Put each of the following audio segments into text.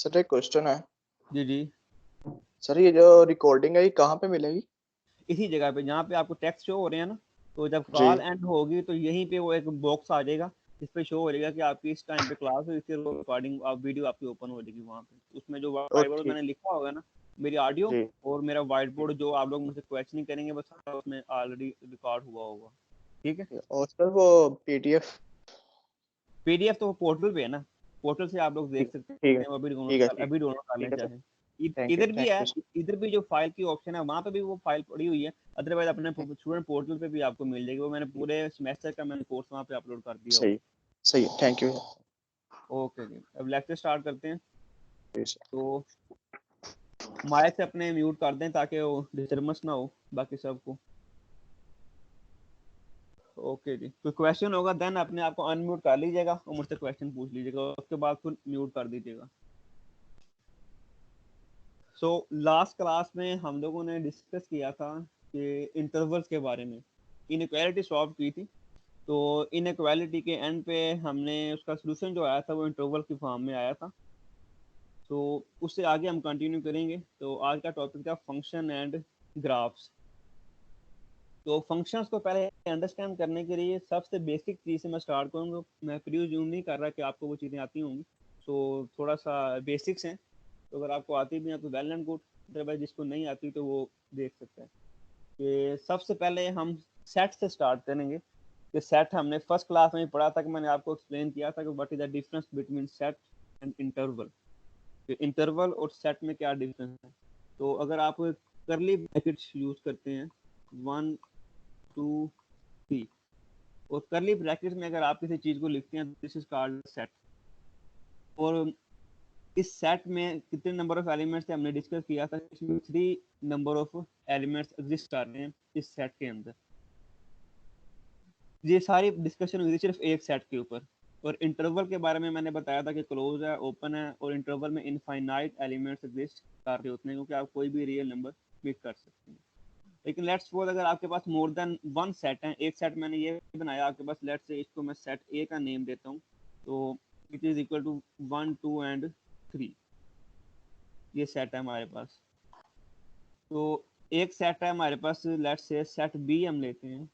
Sir एक question है। जी जी। सर ये जो रिकॉर्डिंग है ये कहाँ पे मिलेगी? इसी जगह पे जहाँ पे आपको टेक्स्ट शो हो रहे हैं ना, तो जब जी। कॉल एंड होगी तो यहीं पे वो एक बॉक्स आ जाएगा जिस पे शो हो जाएगा कि आपकी इस टाइम पे क्लास है, इसकी रिकॉर्डिंग आप वीडियो आपकी ओपन हो जाएगी वहाँ पे। उसमें जो ओ व्हाइट बोर्ड ठीक। मैंने लिखा होगा ना, मेरी ऑडियो जी। और मेरा व्हाइट बोर्ड जो आप लोग मुझसे क्वेश्चनिंग करेंगे बस उसमें ऑलरेडी रिकॉर्ड हुआ होगा। ठीक है। और सर वो पीडीएफ। पीडीएफ तो पोर्टल पे है ना, पोर्टल से आप लोग देख ठीक। सकते ठीक है। हैं, ठीक है। ठीक। अभी डाउनलोड कर लें ठीक है सर। चाहे। इधर भी थैंक है, यू सर। इधर भी जो फाइल की ऑप्शन है वहां पे भी वो फाइल पड़ी हुई है। अदरवाइज अपने स्टूडेंट पोर्टल पे भी आपको मिल जाएगी, वो मैंने पूरे सेमेस्टर का मैंने कोर्स वहां पे अपलोड कर दिया सही। हुआ सही है, थैंक यू। है। ओके जी, अब लेक्चर स्टार्ट करते हैं। जी सर। तो माइक से अपने म्यूट कर दें ताकि वो डिस्टर्बेंस ना हो बाकी सबको। ओके जी, कोई क्वेश्चन होगा देन अपने आप को अनम्यूट कर लीजिएगा और मुझसे क्वेश्चन पूछ लीजिएगा, उसके बाद फिर म्यूट कर दीजिएगा। सो लास्ट क्लास में हम लोगों ने डिस्कस किया था कि इंटरवल्स के बारे में, इनइक्वालिटी सॉल्व की थी। तो इनइक्वालिटी के एंड पे हमने उसका सोल्यूशन जो आया था वो इंटरवल की फॉर्म में आया था। तो उससे आगे हम कंटिन्यू करेंगे। तो आज का टॉपिक था फंक्शन एंड ग्राफ्स। तो फंक्शंस को पहले अंडरस्टैंड करने के लिए सबसे बेसिक चीज़ से मैं स्टार्ट करूँगा। मैं प्रीज्यूम नहीं कर रहा कि आपको वो चीज़ें आती होंगी, तो थोड़ा सा बेसिक्स हैं। तो अगर आपको आती भी है तो वेल एंड गुड, अदरवाइज जिसको नहीं आती तो वो देख सकता है। कि सबसे पहले हम सेट से स्टार्ट करेंगे। कि सेट हमने फर्स्ट क्लास में ही पढ़ा था, कि मैंने आपको एक्सप्लेन किया था कि what is the difference between set and interval. Interval और सेट में क्या डिफरेंस है। तो अगर आप करली ब्रैकेट्स यूज करते हैं 1 2 3, और करली ब्रैकेट्स में अगर आप किसी चीज को लिखते हैं, दिस इज कॉल्ड सेट। और इस सेट में कितने नंबर ऑफ एलिमेंट्स थे हमने डिस्कस किया था, इसमें 3 नंबर ऑफ एलिमेंट्स एग्जिस्ट कर रहे हैं इस सेट के अंदर। ये सारी डिस्कशन हुई थी सिर्फ एक सेट के ऊपर। और इंटरवल के बारे में मैंने बताया था कि क्लोज है, ओपन है, और इंटरवल में इनफाइनाइट एलिमेंट्स एग्जिस्ट कर रहे होते हैं, क्योंकि आप कोई भी रियल नंबर पिक कर सकते हैं। लेकिन लेट्स सपोज अगर आपके पास मोर देन वन सेट है, एक सेट मैंने ये बनाया आपके पास, लेट्स से इसको मैं सेट ए का नेम देता हूँ। तो it is equal to 1 2 and 3, ये सेट है हमारे पास। तो एक सेट है हमारे पास, लेट्स से सेट बी हम लेते हैं।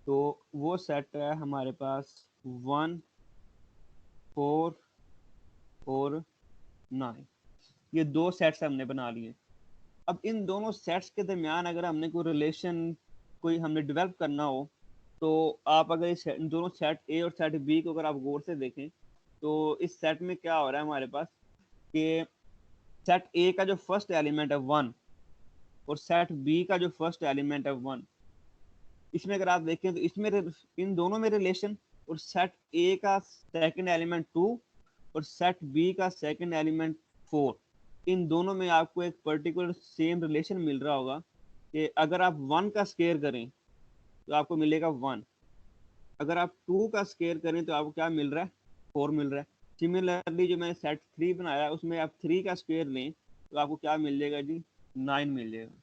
तो वो सेट है हमारे पास 1 4 और 9, ये दो सेट्स हमने बना लिए। अब इन दोनों सेट्स के दरमियान अगर हमने कोई रिलेशन कोई हमने डेवलप करना हो, तो आप अगर इस दोनों सेट ए और सेट बी को अगर आप गौर से देखें, तो इस सेट में क्या हो रहा है हमारे पास कि सेट ए का जो फर्स्ट एलिमेंट है 1, और सेट बी का जो फर्स्ट एलिमेंट है 1, इसमें अगर आप देखें तो इसमें इन दोनों में रिलेशन, और सेट ए का सेकंड एलिमेंट 2 और सेट बी का सेकंड एलिमेंट 4, इन दोनों में आपको एक पर्टिकुलर सेम रिलेशन मिल रहा होगा कि अगर आप 1 का स्केयर करें तो आपको मिलेगा 1, अगर आप 2 का स्केयर करें तो आपको क्या मिल रहा है, 4 मिल रहा है। सिमिलरली जो मैंने सेट 3 बनाया उसमें आप 3 का स्केयर लें तो आपको क्या मिल जाएगा जी, 9 मिल जाएगा।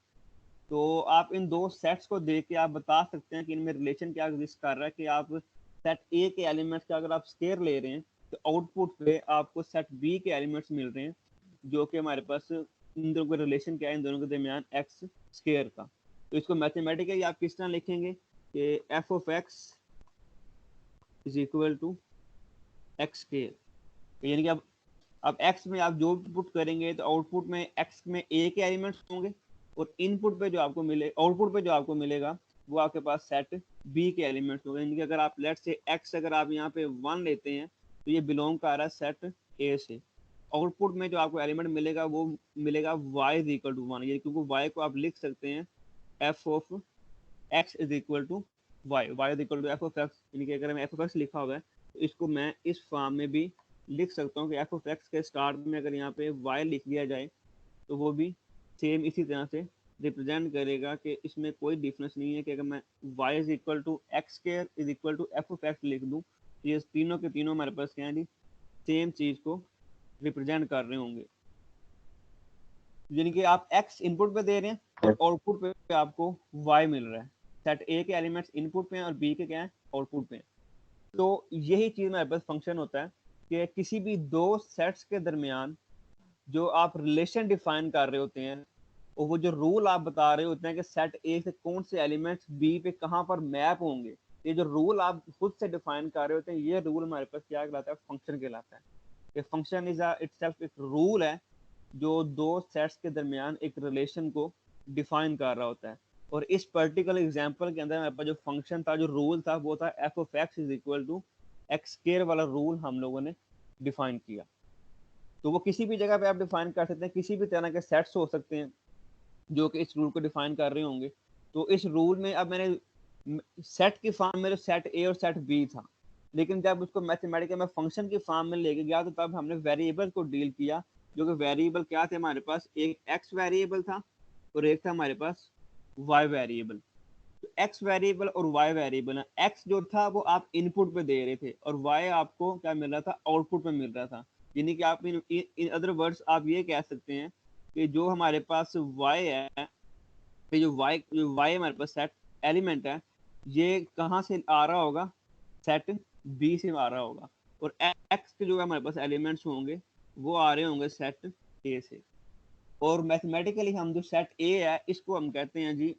तो आप इन दो सेट्स को देख के आप बता सकते हैं कि इनमें रिलेशन क्या एग्जिस्ट कर रहा है। कि आप सेट ए के एलिमेंट्स का अगर आप स्केयर ले रहे हैं तो आउटपुट पे आपको सेट बी के एलिमेंट्स मिल रहे हैं, जो कि हमारे पास इन दोनों का रिलेशन क्या है, इन दोनों के दरमियान एक्स स्केयर का। तो इसको मैथमेटिकली आप किस तरह लिखेंगे कि f of x is equal to x square. यानी कि अब x में आप जो भी पुट करेंगे तो आउटपुट में x में a के एलिमेंट्स होंगे, और इनपुट पे जो आपको मिले आउटपुट पे जो आपको मिलेगा वो आपके पास सेट b के एलिमेंट्स होंगे। यानी कि अगर आप लेट से x अगर आप यहाँ पे 1 लेते हैं तो ये बिलोंग कर रहा है सेट a से। आउटपुट में जो आपको एलिमेंट मिलेगा वो मिलेगा y इज इक्वल टू 1, क्योंकि y को आप लिख सकते हैं f of x is equal to y, y is equal to f of x। यानी कि अगर मैं f ऑफ x लिखा हुआ है तो इसको मैं इस फॉर्म में भी लिख सकता हूँ कि एफ ऑफ एक्स के स्टार्ट में अगर यहाँ पे वाई लिख दिया जाए तो वो भी सेम इसी तरह से रिप्रेजेंट करेगा कि इसमें कोई डिफरेंस नहीं है। कि अगर मैं y is equal to x square is equal to f of x लिख दूँ तो ये तीनों के तीनों हमारे पास क्या है जी, सेम चीज को रिप्रेजेंट कर रहे होंगे। यानी कि आप एक्स इनपुट पे दे रहे हैं और आउटपुट पे आपको वाई मिल रहा है। सेट ए के एलिमेंट्स इनपुट पे हैं और बी के क्या है, आउटपुट पे हैं। तो यही चीज हमारे पास फंक्शन होता है कि किसी भी दो सेट्स के दरमियान जो आप रिलेशन डिफाइन कर रहे होते हैं और वो जो रूल आप बता रहे होते हैं कि सेट ए से कौन से एलिमेंट्स बी पे कहाँ पर मैप होंगे, ये जो रूल आप खुद से डिफाइन कर रहे होते हैं, ये रूल हमारे पास क्या कहलाता है? फंक्शन कहलाता है। ये फंक्शन इज इटसेल्फ एक रूल है जो दो सेट्स के दरमियान एक रिलेशन को डिफाइन कर रहा होता है। और इस पर्टिकुलर एग्जांपल के अंदर हमारे पास जो फंक्शन था, जो रूल था, वो था f of x is equal to x square वाला रूल हम लोगों ने डिफाइन किया। तो वो किसी भी जगह पे आप डिफाइन कर सकते हैं, किसी भी तरह के सेट्स हो सकते हैं जो कि इस रूल को डिफाइन कर रहे होंगे। तो इस रूल में अब मैंने सेट की फॉर्म में सेट ए और सेट बी था, लेकिन जब उसको मैथमेटिकल में फंक्शन की फॉर्म में लेके गया तो तब हमने वेरिएबल को डील किया, जो कि वेरिएबल क्या थे हमारे पास? एक एक्स वेरिएबल था और एक था हमारे पास वाई वेरिएबल। तो एक्स वेरिएबल और वाई वेरिएबल, एक्स जो था वो आप इनपुट पे दे रहे थे और वाई आपको क्या मिल रहा था? आउटपुट पे मिल रहा था। यानी कि आप इन अदर वर्ड्स आप ये कह सकते हैं कि जो हमारे पास वाई है, ये जो वाई हमारे पास सेट एलिमेंट है, ये कहाँ से आ रहा होगा? सेट बी से आ रहा होगा। और एक्स के जो हमारे पास एलिमेंट्स होंगे वो आ रहे होंगे सेट ए से। और मैथमेटिकली हम जो सेट ए है इसको हम कहते हैं जी,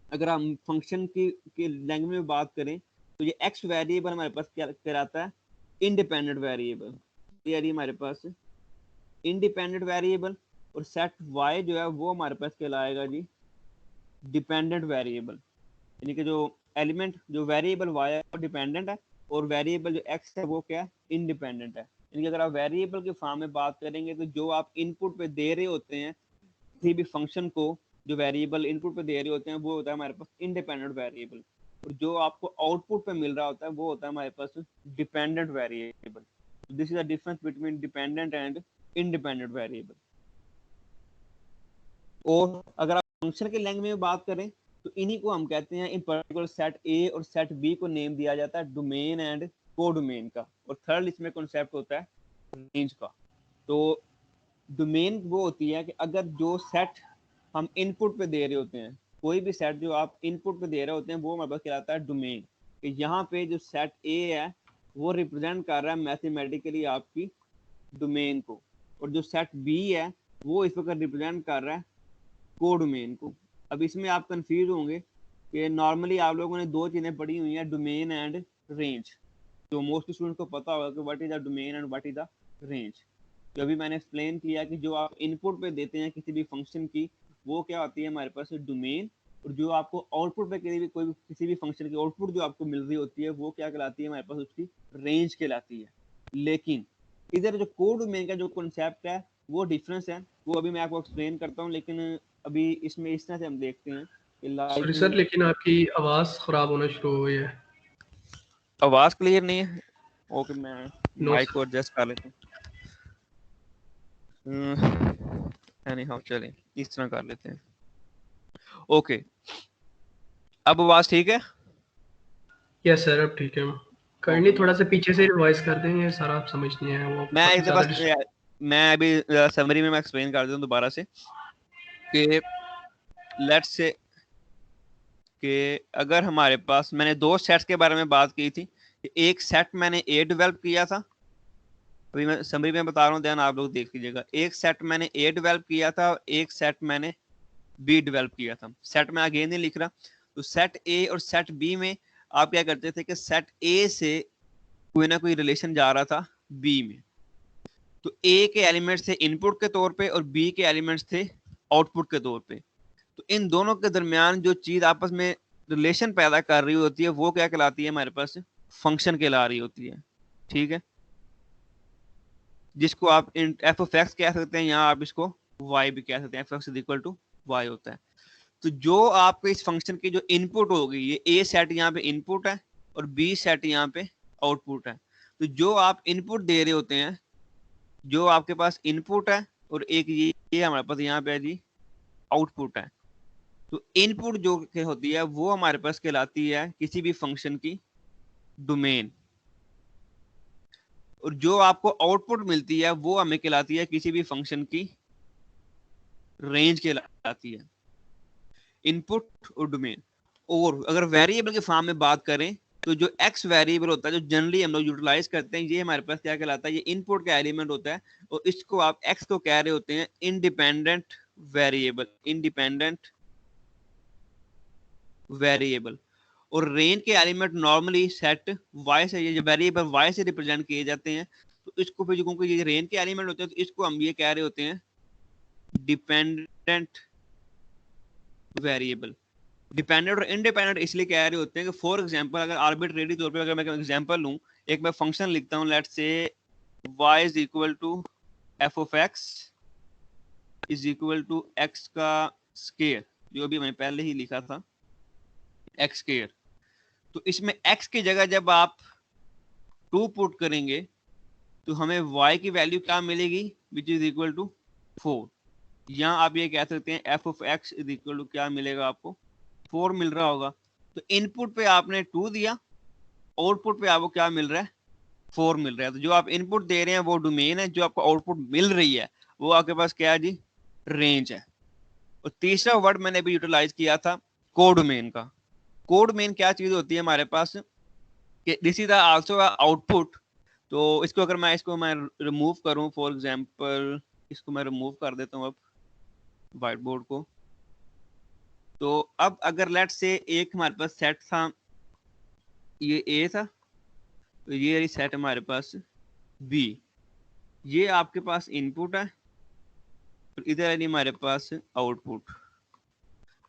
अगर हम फंक्शन की लैंग्वेज में बात करें तो ये एक्स वेरिएबल हमारे पास क्या कहलाता है? Independent variable. ये है हमारे पास इंडिपेंडेंट वेरिएबल। और सेट वाई जो है वो हमारे पास कहलाएगा जी डिपेंडेंट वेरिएबल। यानी कि जो एलिमेंट जो वेरिएबल वाई है वो डिपेंडेंट है और वेरिएबल जो एक्स है वो क्या है? इंडिपेंडेंट है। यानी कि अगर आप वेरिएबल के फॉर्म में बात करेंगे तो जो आप इनपुट पे दे रहे होते हैं किसी भी फंक्शन को, जो वेरिएबल इनपुट पे दे रहे होते हैं वो होता है हमारे पास इंडिपेंडेंट वेरिएबल। और जो आपको आउटपुट पे मिल रहा होता है वो होता है हमारे पास dependent variable. This is the difference between dependent and independent variable. और अगर आप फंक्शन के लैंग्वेज में बात करें तो इन्हीं को हम कहते हैं, इन पर्टिकुलर सेट ए और सेट बी को नेम दिया जाता है डोमेन एंड कोडोमेन का। और थर्ड इसमें कॉन्सेप्ट होता है रेंज का। तो डोमेन वो होती है कि अगर जो सेट हम इनपुट पे दे रहे होते हैं, कोई भी सेट जो आप इनपुट पे दे रहे होते हैं वो हमारे पास कहलाता है डोमेन। कि यहाँ पे जो सेट ए है वो रिप्रेजेंट कर रहा है मैथमेटिकली आपकी डोमेन को, और जो सेट बी है वो इस वक्त रिप्रेजेंट कर रहा है कोडोमेन को। अब इसमें आप कंफ्यूज होंगे कि नॉर्मली आप लोगों ने दो चीजें पढ़ी हुई हैं, डोमेन एंड रेंज। तो मोस्ट स्टूडेंट को पता होगा कि what is the domain and what is the range. तो अभी मैंने एक्सप्लेन किया कि जो आप इनपुट पे देते हैं किसी भी फंक्शन की वो क्या होती है हमारे पास डोमेन, और जो आपको आउटपुट पे किसी भी फंक्शन की आउटपुट जो आपको मिल रही होती है वो क्या कहलाती है हमारे पास? उसकी रेंज कहलाती है। लेकिन इधर जो कोड डोमेन का जो कॉन्सेप्ट है वो डिफरेंस है, वो अभी मैं आपको एक्सप्लेन करता हूँ। लेकिन अभी इसमें इस तरह से हम देखते हैं कि सॉरी सर, लेकिन आपकी आवाज खराब होना शुरू हो गई है। आवाज क्लियर नहीं है? ओके, मैं माइक को सर। एडजस्ट कर लेता हूँ। एनीहाउ चलें इस तरह कर लेते हैं। ओके, अब आवाज ठीक है? यस सर, अब ठीक है। करनी थोड़ा सा पीछे से रिवाइज कर देंगे सर, आप समझ नहीं है वो मैं काफी एक ज्यादा दफा मैं अभी समरी में मैं एक्सप्लेन कर देता हूँ दोबारा से कि लेट्स से कि अगर हमारे पास, मैंने दो सेट्स के बारे में बात की थी कि एक सेट मैंने ए डेवलप किया था, अभी मैं समरी में बता रहा हूँ, ध्यान आप लोग देख लीजिएगा। एक सेट मैंने ए डेवलप किया था और एक सेट मैंने बी डेवलप किया था। सेट में अगेन नहीं लिख रहा। तो सेट ए और सेट बी में आप क्या करते थे कि सेट ए से कोई ना कोई रिलेशन जा रहा था बी में। तो ए के एलिमेंट्स थे इनपुट के तौर पे और बी के एलिमेंट्स थे आउटपुट के तौर पे। तो इन दोनों के दरमियान जो चीज आपस में रिलेशन पैदा कर रही होती है वो क्या कहलाती है हमारे पास? फंक्शन कहला रही होती है। ठीक है, जिसको आप एफ ऑफ एक्स कह सकते हैं, यहाँ आप इसको वाई भी कह सकते हैं। F x is equal to y होता है। तो जो आपके इस फंक्शन की जो इनपुट होगी, ये ए सेट यहाँ पे इनपुट है और बी सेट यहाँ पे आउटपुट है। तो जो आप इनपुट दे रहे होते हैं, जो आपके पास इनपुट है और एक ये हमारे पास यहाँ पे है जी आउटपुट है। तो इनपुट जो होती है वो हमारे पास कहलाती है किसी भी फंक्शन की डोमेन, और जो आपको आउटपुट मिलती है वो हमें कहलाती है किसी भी फंक्शन की रेंज कहलाती है। इनपुट और डोमेन। और अगर वेरिएबल के फॉर्म में बात करें तो जो x वेरिएबल होता है जो जनरली हम लोग यूटिलाइज करते हैं, ये हमारे पास क्या कहलाता है, ये इनपुट का एलिमेंट होता है और इसको आप x को कह रहे होते हैं इंडिपेंडेंट वेरिएबल, इंडिपेंडेंट वेरिएबल। और रेंज के एलिमेंट नॉर्मली सेट y से, ये वेरिएबल y से रिप्रेजेंट किए जाते हैं, तो इसको फिर क्योंकि ये रेंज के एलिमेंट होते हैं तो इसको हम ये कह रहे होते हैं डिपेंडेंट वेरिएबल। डिपेंडेंट और इंडिपेंडेंट इसलिए कह रहे होते हैं कि फॉर एग्जांपल अगर आर्बिट्रेरी तौर पे अगर मैं एग्जांपल लूं, एक मैं फंक्शन लिखता हूं, let's say y is equal to f of x is equal to x का स्क्वायर, जो भी मैंने पहले ही लिखा था x स्क्वायर। तो इसमें x की जगह जब आप 2 पुट करेंगे तो हमें y की वैल्यू क्या मिलेगी, विच इज इक्वल टू 4। यहाँ आप ये कह सकते हैं f of x is equal to क्या मिलेगा आपको, 4 मिल रहा होगा। तो इनपुट पे आपने 2 दिया, आउटपुट पे आपको क्या मिल रहा है, 4 मिल रहा है। तो जो आप इनपुट दे रहे हैं वो डोमेन है, जो आपको आउटपुट मिल रही है वो आपके पास क्या है जी, रेंज है। और तीसरा वर्ड मैंने अभी यूटिलाइज किया था कोडोमेन का। कोडोमेन क्या चीज होती है हमारे पास, कि दिस इज आल्सो आउटपुट। तो इसको अगर मैं रिमूव करूं, फॉर एग्जांपल इसको मैं रिमूव कर देता हूं अब व्हाइट बोर्ड को। तो अब अगर लेट से एक हमारे पास सेट था, ये ए था, तो ये सेट हमारे पास बी, ये आपके पास इनपुट है और इधर है हमारे पास आउटपुट।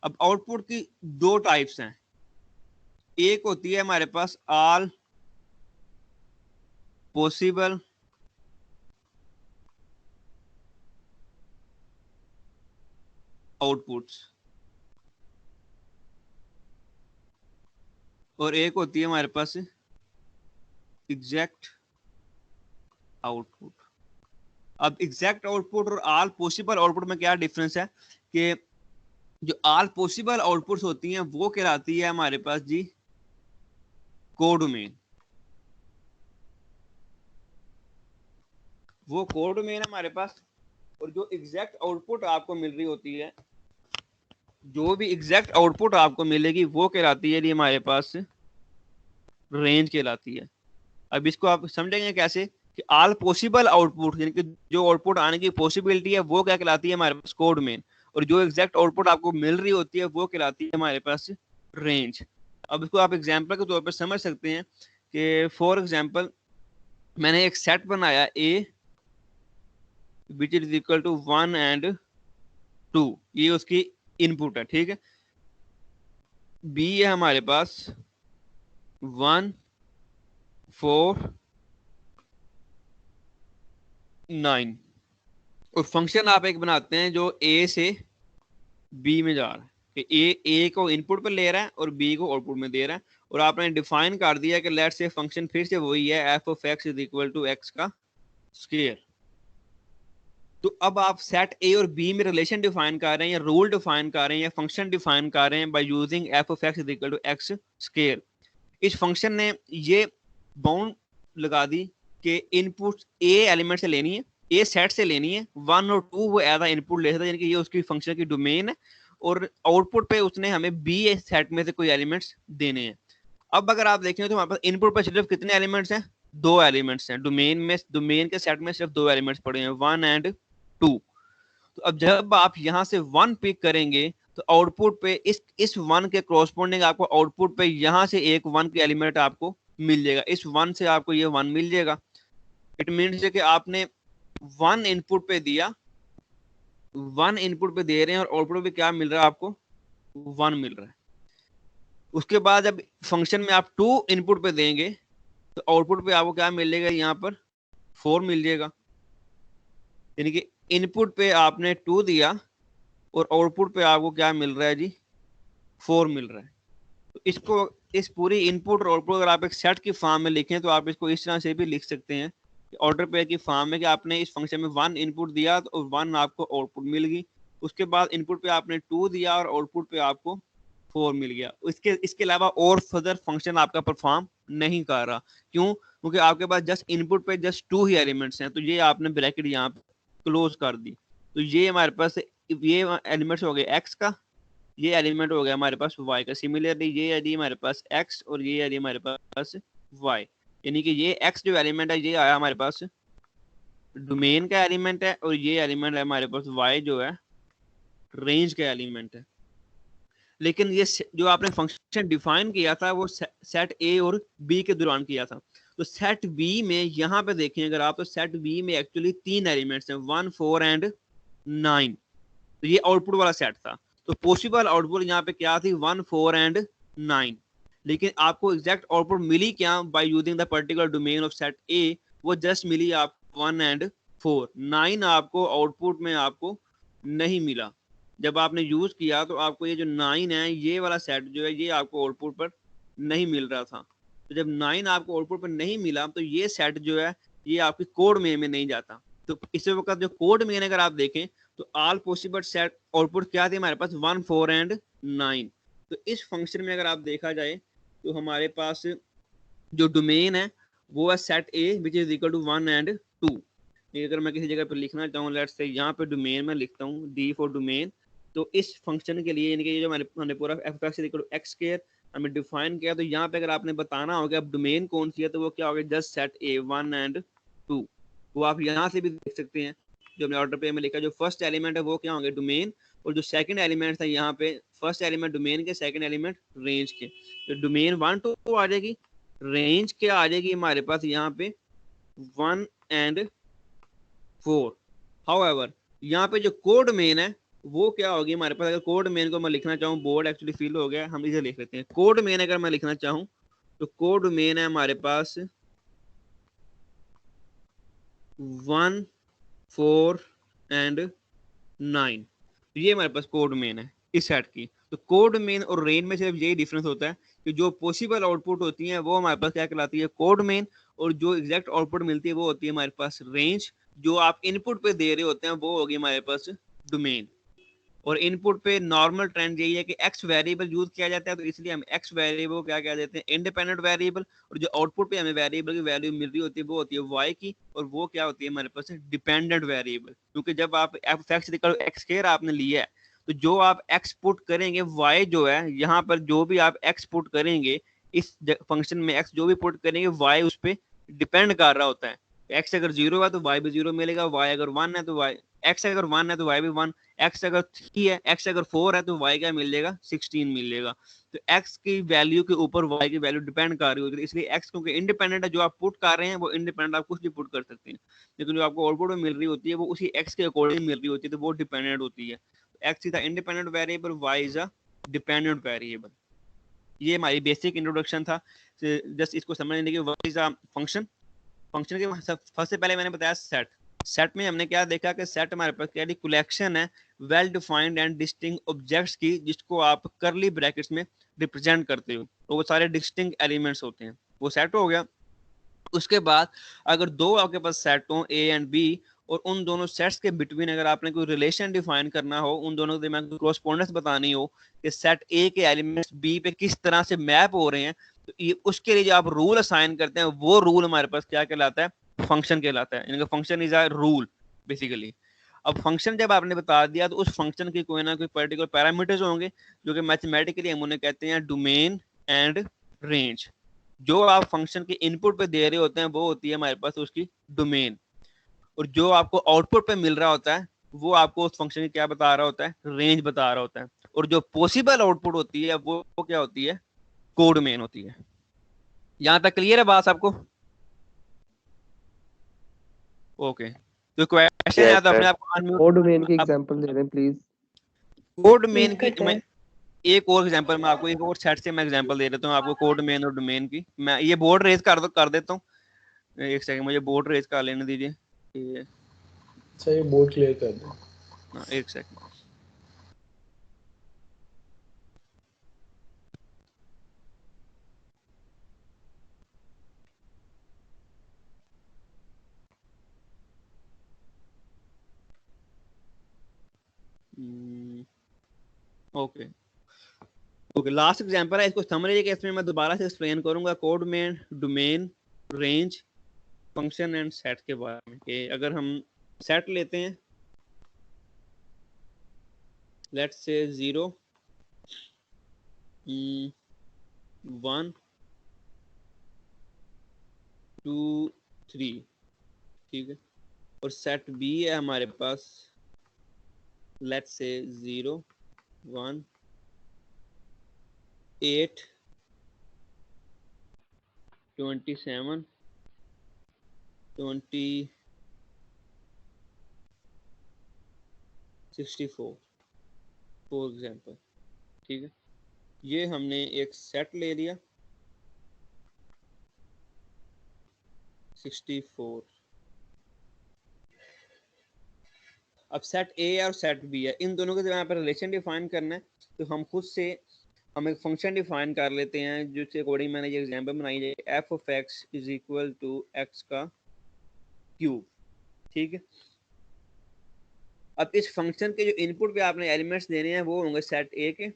अब आउटपुट की 2 टाइप्स हैं, एक होती है हमारे पास ऑल पॉसिबल आउटपुट्स और एक होती है हमारे पास एग्जैक्ट आउटपुट। अब एग्जैक्ट आउटपुट और ऑल पॉसिबल आउटपुट में क्या डिफरेंस है, कि जो ऑल पॉसिबल आउटपुट्स होती हैं वो कहलाती है हमारे पास जी कोडोमेन, वो कोडोमेन है हमारे पास। और जो एग्जैक्ट आउटपुट आपको मिल रही होती है, जो भी एग्जैक्ट आउटपुट आपको मिलेगी वो कहलाती है जी हमारे पास रेंज कहलाती है। अब इसको आप समझेंगे कैसे, कि ऑल पॉसिबल आउटपुट यानी कि जो आउटपुट आने की पॉसिबिलिटी है वो क्या कहलाती है हमारे पास कोडोमेन, और जो एग्जैक्ट आउटपुट आपको मिल रही होती है वो कहलाती है हमारे पास रेंज। अब इसको आप एग्जांपल के तौर पर समझ सकते हैं कि फॉर एग्जांपल मैंने एक सेट बनाया A which is equal to 1 and 2, ये उसकी इनपुट है, ठीक है। बी है हमारे पास 1 4 9, और फंक्शन आप एक बनाते हैं जो ए से बी में जा रहा है, कि ए को इनपुट पे ले रहा है और बी को आउटपुट में दे रहा है। और आपने डिफाइन कर दिया कि लेट्स से फंक्शन फिर से वही है f of x is equal to x का स्क्वायर। तो अब आप सेट ए और बी में रिलेशन डिफाइन कर रहे हैं, या रूल डिफाइन कर रहे हैं, या फंक्शन डिफाइन कर रहे हैं by using f of x is equal to x square. इस फंक्शन ने ये बाउंड लगा दी कि इनपुट ए एलिमेंट से लेनी है, ए सेट से लेनी है, 1 और 2 वो एज इनपुट ले सकता है, यानी कि ये उसकी फंक्शन की डोमेन है, और आउटपुट पे उसने हमें बी सेट में से कोई एलिमेंट्स देने हैं। अब अगर आप देखें तो हमारे पास इनपुट पे सिर्फ कितने एलिमेंट्स हैं, 2 एलिमेंट्स हैं। डोमेन के सेट में सिर्फ 2 एलिमेंट्स पड़े हैं, 1 एंड 2। तो अब जब आप यहाँ से 1 पिक करेंगे तो आउटपुट पे इस 1 के कॉरस्पॉन्डिंग आपको आउटपुट पे यहाँ से एक 1 के एलिमेंट आपको मिल जाएगा, इस 1 से आपको ये 1 मिल जाएगा। इट मीन्स कि आपने 1 इनपुट पे दिया, 1 इनपुट पे दे रहे हैं और आउटपुट पे क्या मिल रहा है आपको, 1 मिल रहा है। उसके बाद जब फंक्शन में आप 2 इनपुट पे देंगे तो आउटपुट पे आपको क्या मिलेगा, यहाँ पर 4 मिल जाएगा। यानी कि इनपुट पे आपने 2 दिया और आउटपुट पे आपको क्या मिल रहा है जी, 4 मिल रहा है। तो इसको इस पूरी इनपुट और आउटपुट अगर आप एक सेट की फॉर्म में लिखें तो आप इसको इस तरह से भी लिख सकते हैं, ऑर्डर पेयर की फॉर्म में, कि आपने इस फंक्शन में 1 इनपुट दिया तो 1 आपको आउटपुट मिल गई। उसके बाद इनपुट पे आपने 2 दिया और आउटपुट पे आपको 4 मिल गया। इसके अलावा और फर्दर फंक्शन आपका परफॉर्म नहीं कर रहा। क्यों? क्योंकि आपके पास जस्ट इनपुट पे जस्ट 2 ही एलिमेंट्स हैं, तो ये आपने ब्रैकेट यहाँ पे क्लोज कर दी। तो ये हमारे पास ये एलिमेंट्स हो गए एक्स का ये एलिमेंट हो गया हमारे पास y का। सिमिलरली ये आ रही है हमारे पास x और ये आ रही है हमारे पास y, यानी कि ये x जो एलिमेंट है ये आया हमारे पास डोमेन का एलिमेंट है और ये एलिमेंट है हमारे पास y जो है रेंज का एलिमेंट है। लेकिन ये जो आपने फंक्शन डिफाइन किया था वो सेट ए और बी के दौरान किया था। तो सेट बी में यहाँ पे देखें अगर आप, तो सेट बी में एक्चुअली 3 एलिमेंट्स हैं 1 4 एंड 9। तो ये आउटपुट वाला सेट था। तो पॉसिबल आउटपुट यहाँ पे क्या थी 1 4 एंड 9। लेकिन आपको एग्जैक्ट आउटपुट मिली क्या by using the particular domain of set ए, वो जस्ट मिली आपको 1 एंड 4। 9 आपको आउटपुट में आपको नहीं मिला। जब आपने यूज किया तो आपको ये जो 9 है ये वाला सेट जो है ये आपको आउटपुट पर नहीं मिल रहा था। तो जब 9 आपको आउटपुट पर नहीं मिला तो ये सेट जो है ये आपकी कोड में नहीं जाता। तो इस वक्त जो कोड में अगर आप देखें तो ऑल पॉसिबल सेट आउटपुट क्या थी हमारे पास 1 4 एंड 9। तो इस फंक्शन में अगर आप देखा जाए तो हमारे पास जो डोमेन है वो है set A which is equal to 1 and 2। अगर मैं किसी जगह पर लिखना चाहूँ लेट्स से यहाँ पे डोमेन में लिखता हूँ डी फॉर डोमेन, तो इस फंक्शन के लिए यानी कि ये जो हमने पूरा f(x) equal to x square हमें डिफाइन किया, तो यहाँ पे अगर आपने बताना होगा अब डोमेन कौन सी है तो वो क्या होगा जस्ट सेट ए 1 एंड 2। वो आप यहाँ से भी देख सकते हैं जो हमने ऑर्डर पे में लिखा, जो फर्स्ट एलिमेंट है वो क्या होंगे डोमेन, और जो सेकंड एलिमेंट है यहाँ पे फर्स्ट एलिमेंट डोमेन के, सेकंड एलिमेंट रेंज के। तो डोमेन 1 2 आ जाएगी, रेंज क्या आ जाएगी हमारे पास यहाँ पे 1 एंड 4। हाउएवर यहाँ पे जो कोड मेन है वो क्या होगी हमारे पास, अगर कोड मेन को मैं लिखना चाहूँ, बोर्ड एक्चुअली फिल हो गया हम इसे लिख लेते हैं। कोड मेन अगर मैं लिखना चाहूँ तो कोड मेन है हमारे पास 1 4 एंड 9। ये हमारे पास कोड मेन है इस सेट की। तो कोड मेन और रेंज में सिर्फ यही डिफरेंस होता है कि जो पॉसिबल आउटपुट होती है वो हमारे पास क्या कहलाती है कोड मेन, और जो एग्जैक्ट आउटपुट मिलती है वो होती है हमारे पास रेंज। जो आप इनपुट पे दे रहे होते हैं वो होगी हमारे पास डोमेन। और इनपुट पे नॉर्मल ट्रेंड यही है कि एक्स वेरिएबल यूज किया जाता है, तो इसलिए हम एक्स वेरिएबल क्या कह देते हैं इंडिपेंडेंट वेरिएबल। और जो आउटपुट पे हमें वेरिएबल की वैल्यू मिल रही होती है वो होती है वाई की, और वो क्या होती है हमारे पास डिपेंडेंट वेरिएबल। क्योंकि जब आप f(x) एक्स स्क्वायर आपने लिया है तो जो आप एक्स पुट करेंगे वाई जो है यहाँ पर, जो भी आप एक्स पुट करेंगे इस फंक्शन में एक्स जो भी पुट करेंगे वाई उस पर डिपेंड कर रहा होता है। एक्स अगर 0 है तो वाई भी 0 मिलेगा, वाई अगर 1 है तो वाई, एक्स अगर 1 है तो वाई भी 1, एक्स अगर 3 है, एक्स अगर 4 है तो वाई क्या मिल जाएगा 16 मिल जाएगा। तो एक्स की वैल्यू के ऊपर वाई की वैल्यू डिपेंड कर रही होती है, इसलिए एक्स क्योंकि इंडिपेंडेंट है, जो आप पुट कर रहे हैं वो इंडिपेंडेंट आप कुछ भी पुट कर सकते हैं, लेकिन जो आपको आउटपुट में मिल रही होती है वो उसी एक्स के अकॉर्डिंग मिल रही होती है, तो वो डिपेंडेंट होती है। X is the independent variable, y is a dependent variable. ये हमारी बेसिक इंट्रोडक्शन था, जस्ट इसको समझने के what is a function. Function के सबसे पहले मैंने बताया सेट। सेट में हमने क्या देखा कि सेट हमारे पास क्या कलेक्शन है well defined and distinct objects की, जिसको आप करली ब्रैकेट्स में रिप्रेजेंट करते हो, तो वो सारे डिस्टिंक्ट एलिमेंट्स होते हैं, वो सेट हो गया। उसके बाद अगर दो आपके पास सेट हो ए एंड बी, और उन दोनों सेट्स के बिटवीन अगर आपने कोई रिलेशन डिफाइन करना हो, उन दोनों के दरमियान क्रॉसपोंडेंस बतानी हो कि सेट ए के एलिमेंट्स बी पे किस तरह से मैप हो रहे हैं, तो ये उसके लिए जो आप रूल असाइन करते हैं वो रूल हमारे पास क्या कहलाता है फंक्शन कहलाता है। यानी कि function is a rule basically. अब फंक्शन जब आपने बता दिया तो उस फंक्शन की कोई ना कोई पर्टिकुलर पैरामीटर्स होंगे जो कि मैथमेटिकली हम उन्हें कहते हैं डोमेन एंड रेंज। जो आप फंक्शन के इनपुट पे दे रहे होते हैं वो होती है हमारे पास उसकी डोमेन, और जो आपको आउटपुट पे मिल रहा होता है वो आपको उस फंक्शन की क्या बता रहा होता है रेंज बता रहा होता है। और जो पॉसिबल आउटपुट होती है वो क्या होती है कोड मेन होती है। यहां तक क्लियर है बात आपको? ओके, तो क्वेश्चन है तो अपने आपको अनम्यूट। कोड मेन की एग्जांपल दे दें प्लीज। कोड मेन की मैं एक और एग्जांपल मैं आपको एक और सेट से मैं एग्जांपल दे देता हूँ आपको कोड मेन और डोमेन की। मैं ये बोर्ड रेज कर देता हूँ, एक सेकंड मुझे बोर्ड रेज कर लेने दीजिए। अच्छा ये बोर्ड क्लियर कर दो। एक second. Okay okay, last example है, इसको समझिए कि इसमें मैं दोबारा से एक्सप्लेन करूंगा कोड में domain range function and set के बारे में। कि अगर हम सेट लेते हैं लेट्स से 0 1 2 3, ठीक है। और सेट बी है हमारे पास, लेट्स से 0 1 8 27 20 64 फॉर एग्जाम्पल, ठीक है। ये हमने एक सेट ले लिया 64। अब सेट ए और सेट बी है, इन दोनों के यहाँ पर रिलेशन डिफाइन करना है, तो हम खुद से हम एक फंक्शन डिफाइन कर लेते हैं जिसके अकॉर्डिंग मैंने ये एग्जांपल बनाई है, f of x is equal to x का क्यूब, ठीक है। अब इस फंक्शन के जो इनपुट पे आपने एलिमेंट्स देने हैं वो होंगे सेट ए के,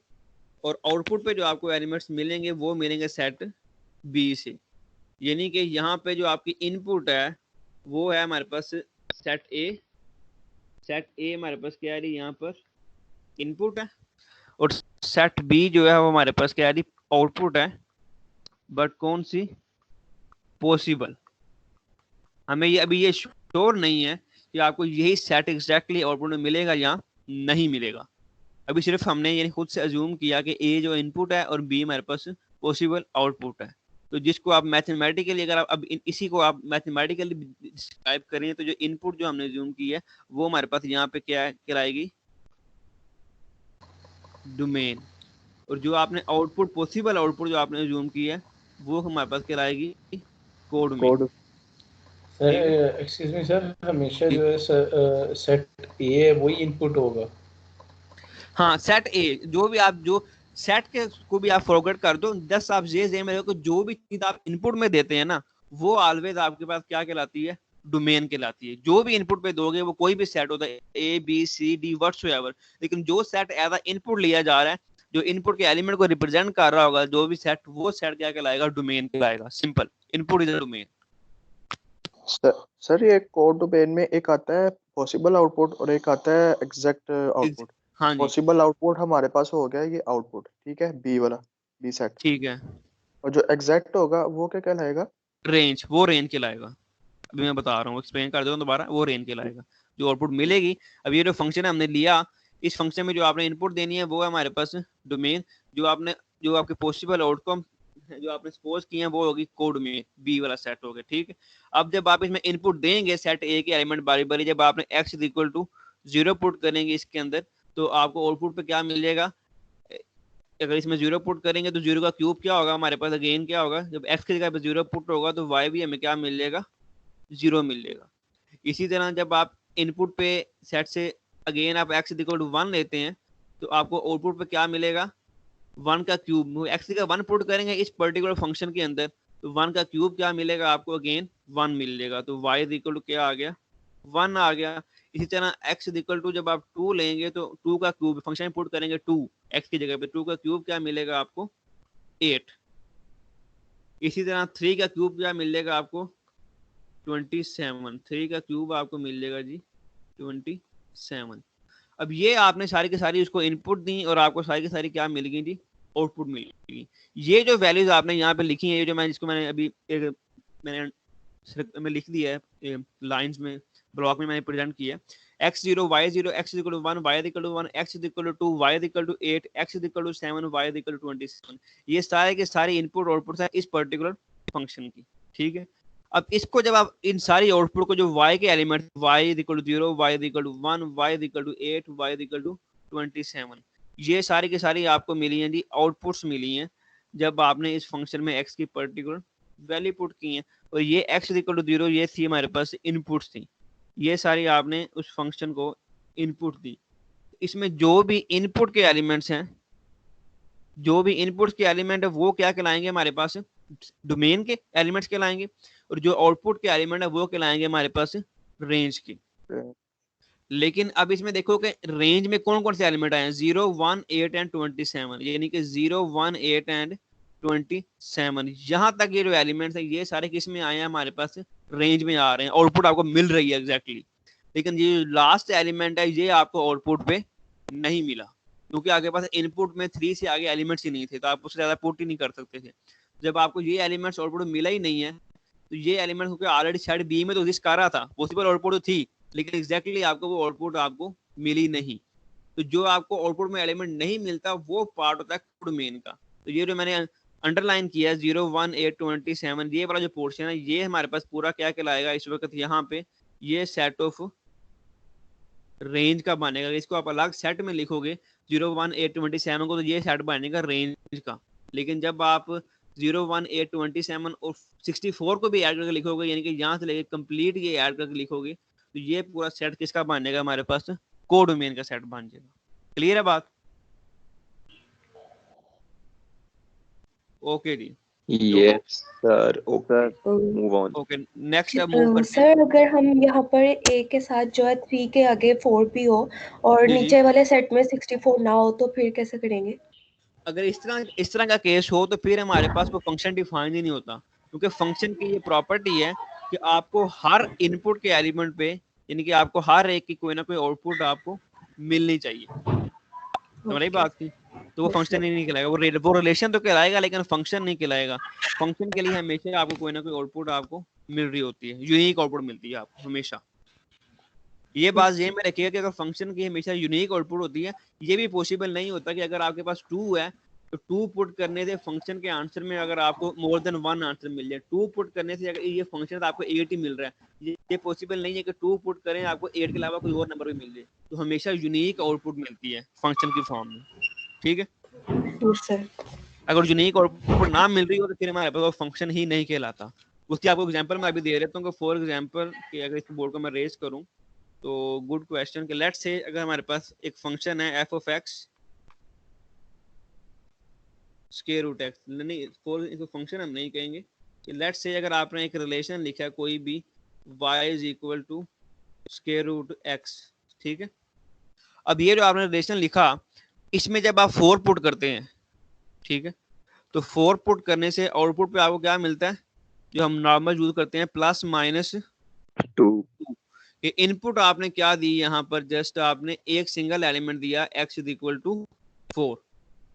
और आउटपुट पे जो आपको एलिमेंट्स मिलेंगे वो मिलेंगे सेट बी से। यानी कि यहाँ पे जो आपकी इनपुट है वो है हमारे पास सेट ए, सेट ए हमारे पास क्या है, यहाँ पर इनपुट है, और सेट बी जो है वो हमारे पास क्या है, आउटपुट है, बट कौन सी, पॉसिबल। हमें ये अभी ये श्योर नहीं है कि आपको यही सेट एग्जैक्टली आउटपुट में मिलेगा या नहीं मिलेगा। अभी सिर्फ हमने ये खुद से अज्यूम किया कि ए जो इनपुट है और बी हमारे पास पॉसिबल आउटपुट है। तो जिसको आप मैथमेटिकली, अगर आप अब इसी को आप मैथमेटिकली डिस्क्राइब करें, तो जो इनपुट जो हमने अज्यूम की है वो हमारे पास यहाँ पे क्या कहलाएगी, डोमेन, और जो आपने आउटपुट पॉसिबल आउटपुट जो आपने अज्यूम की है वो हमारे पास कहलाएगी कोड में। Code sir excuse me sir, हमेशा जो है सेट ए है वही इनपुट होगा? हाँ, सेट ए जो भी आप जो सेट के को भी आप फॉरवर्ड कर दो, जस्ट आप ये जेम रखो जो भी चीज आप इनपुट में देते हैं ना वो ऑलवेज आपके पास क्या कहलाती है, डोमेन कहलाती है। जो भी इनपुट पे दोगे वो कोई भी सेट होता है, A B C D whatsoever, लेकिन जो सेट एज अ इनपुट लिया जा रहा है, जो इनपुट के एलिमेंट को रिप्रेजेंट कर रहा होगा जो भी सेट, वो सेट क्या कहलाएगा, डोमेन कहलाएगा। Simple, input is a domain. Sir ये कोड डोमेन में एक आता है पॉसिबल आउटपुट और एक आता है एग्जैक्ट आउटपुट। हाँ जी, पॉसिबल आउटपुट हमारे पास हो गया ये आउटपुट, ठीक है, बी वाला, बी सेट। ठीक है। और जो एग्जैक्ट होगा वो क्या कहलाएगा? रेंज, वो रेंज कहलाएगा। अभी मैं बता रहा हूँ, एक्सप्लेन कर देता हूँ दोबारा, वो रेंज कहलाएगा जो आउटपुट मिलेगी। अब ये जो फंक्शन है हमने लिया, इस फंक्शन में जो आपने इनपुट देनी है वो है हमारे पास डोमेन। जो आपके पॉसिबल आउटकम जो आपने सपोज किए हैं वो होगी कोड में बी वाला सेट होगा, ठीक है। अब जब आप इसमें इनपुट देंगे सेट ए के एलिमेंट बारी बारी, जब आपने x is equal to 0 put करेंगे इसके अंदर, तो आपको आउटपुट पे क्या मिलेगा। अगर इसमें 0 पुट करेंगे तो 0 का क्यूब क्या होगा हमारे पास, अगेन क्या होगा, जब x की जगह पे 0 पुट होगा तो y भी हमें क्या मिलेगा, 0 मिलेगा। इसी तरह जब आप इनपुट पे सेट से अगेन आप x इज इक्वल टू 1 लेते हैं तो आपको आउटपुट पे क्या मिलेगा, 1 का क्यूब। x की जगह 1 पुट करेंगे इस पर्टिकुलर फंक्शन के अंदर तो 1 का क्यूब क्या मिलेगा आपको, अगेन 1 मिलेगा। तो y इज इक्वल टू क्या आ गया, 1 आ गया। इसी तरह x इज इक्वल टू जब आप 2 लेंगे तो 2 का क्यूब फंक्शन में पुट करेंगे 2, x की जगह पे 2 का क्यूब क्या मिलेगा आपको, 8। इसी तरह 3 का क्यूब क्या मिलेगा आपको, 27। 3 का क्यूब आपको मिलेगा जी 27। अब ये आपने सारी की सारी उसको इनपुट दी और आपको सारी की सारी क्या मिल गई जी, आउटपुट मिल गई। ये जो वैल्यूज आपने यहाँ पे लिखी है, ये जो मैंने अभी मैंने लिख दिया है लाइंस में, ब्लॉक में मैंने प्रेजेंट किया है, x0 y0 x equal to 1 y equal to 1 x equal to 2 y equal to 8 x equal to 7 y equal to 27। ये सारे के सारे इनपुट आउटपुट है इस पर्टिकुलर फंक्शन की, ठीक है। अब इसको जब आप इन सारी आउटपुट को जो y के element y equal to 0 y equal to 1 y equal to 8 y equal to 27, ये सारी की सारी आपको मिली हैं जी, आउटपुट्स मिली हैं जब आपने इस फंक्शन में x की पर्टिकुलर वैल्यू पुट की है। और ये x इक्वल टू 0 ये थी हमारे पास इनपुट्स थी, ये सारी आपने उस फंक्शन को इनपुट दी। इसमें जो भी इनपुट के एलिमेंट्स हैं, जो भी इनपुट्स के एलिमेंट है वो क्या कहलाएंगे हमारे पास, डोमेन के एलिमेंट्स कहलाएंगे, और जो आउटपुट के एलिमेंट है वो कहलाएंगे हमारे पास रेंज के। लेकिन अब इसमें देखो कि रेंज में कौन कौन से एलिमेंट आए हैं, 0 1 8 एंड 27, यानी कि 0 1 8 एंड 27। यहाँ तक ये जो एलिमेंट्स है ये सारे किस में आए हैं, हमारे पास रेंज में आ रहे हैं, आउटपुट आपको मिल रही है एग्जैक्टली। लेकिन ये लास्ट एलिमेंट है ये आपको आउटपुट पे नहीं मिला, क्योंकि आपके पास इनपुट में 3 से आगे एलिमेंट्स ही नहीं थे, तो आप उससे ज्यादा पुट ही नहीं कर सकते थे। जब आपको ये एलिमेंट्स आउटपुट मिला ही नहीं है, तो ये एलिमेंट क्योंकि ऑलरेडी सेट बी में तो एग्जिस्ट कर रहा था, पॉसिबल आउटपुट तो थी, लेकिन एग्जैक्टली आपको वो आउटपुट आपको मिली नहीं। तो जो आपको आउटपुट में एलिमेंट नहीं मिलता वो पार्ट होता है कोड मेन का। तो ये जो मैंने अंडरलाइन किया है 0 1 8 27, ये वाला जो पोर्शन है ये हमारे पास पूरा क्या कहलाएगा इस वक्त यहाँ पे, ये सेट ऑफ रेंज का बनेगा। इसको आप अलग सेट में लिखोगे 0 1 8 27 को, तो ये सेट बनेगा रेंज का। लेकिन जब आप 0 1 8 27 और 64 को भी ऐड करके लिखोगे, यानी कि यहाँ से लेके कंप्लीट ये ऐड करके लिखोगे, तो ये पूरा सेट किसका बनेगा हमारे पास, कोड डोमेन का सेट बन जाएगा। क्लियर है बात? ओके जी, Yes, sir. Okay, move on. Okay next अब मूव करते हैं। सर अगर हम यहाँ पर ए के साथ जो है 3 के आगे 4 भी हो और जी, जी। नीचे वाले सेट में 64 ना हो तो फिर कैसे करेंगे? अगर इस तरह का केस हो तो फिर हमारे पास वो फंक्शन डिफाइन ही नहीं होता, क्योंकि फंक्शन की ये प्रॉपर्टी है कि आपको हर इनपुट के एलिमेंट पे, यानी कि आपको हर एक की कोई ना कोई आउटपुट आपको मिलनी चाहिए। समझ रही बात की? तो वो फंक्शन ही नहीं कहलाएगा, वो रिलेशन तो कहलाएगा लेकिन फंक्शन नहीं कहलाएगा। फंक्शन के लिए हमेशा आपको कोई ना कोई आउटपुट आपको मिल रही होती है, यूनिक आउटपुट मिलती है आपको हमेशा। ये बात ये में रखिएगा कि अगर फंक्शन की हमेशा यूनिक आउटपुट होती है, ये भी पॉसिबल नहीं होता कि अगर आपके पास 2 है तो 2 पुट करने से फंक्शन के आंसर में अगर आपको मोर देन 1 आंसर मिल जाए। 2 पुट करने से अगर ये फंक्शन तो आपको 8 ही मिल रहा है, ये पॉसिबल नहीं है कि 2 पुट करें आपको 8 के अलावा कोई और नंबर भी मिल जाए। तो हमेशा यूनिक आउटपुट मिलती है फंक्शन की फॉर्म में, ठीक है? सर अगर यूनिक आउटपुट ना मिल रही हो तो फिर हमारे पास वो फंक्शन ही नहीं कहलाता। उसकी आपको एग्जांपल मैं अभी दे देता हूँ कि फॉर एग्जांपल कि अगर इस बोर्ड को मैं रेज करूँ तो गुड क्वेश्चन कि लेट्स से अगर हमारे पास एक फंक्शन है f of x square root x, नहीं फॉर इसको फंक्शन हम नहीं कहेंगे, कि लेट्स से अगर आपने एक रिलेशन लिखा है कोई भी y is equal to square root x, ठीक है? अब ये जो आपने रिलेशन लिखा इसमें जब आप 4 पुट करते हैं, ठीक है, तो 4 पुट करने से आउटपुट पे आपको क्या मिलता है, जो हम नॉर्मल यूज करते हैं प्लस माइनस 2. ये इनपुट आपने क्या दी यहाँ पर, जस्ट आपने एक सिंगल एलिमेंट दिया x इज इक्वल टू 4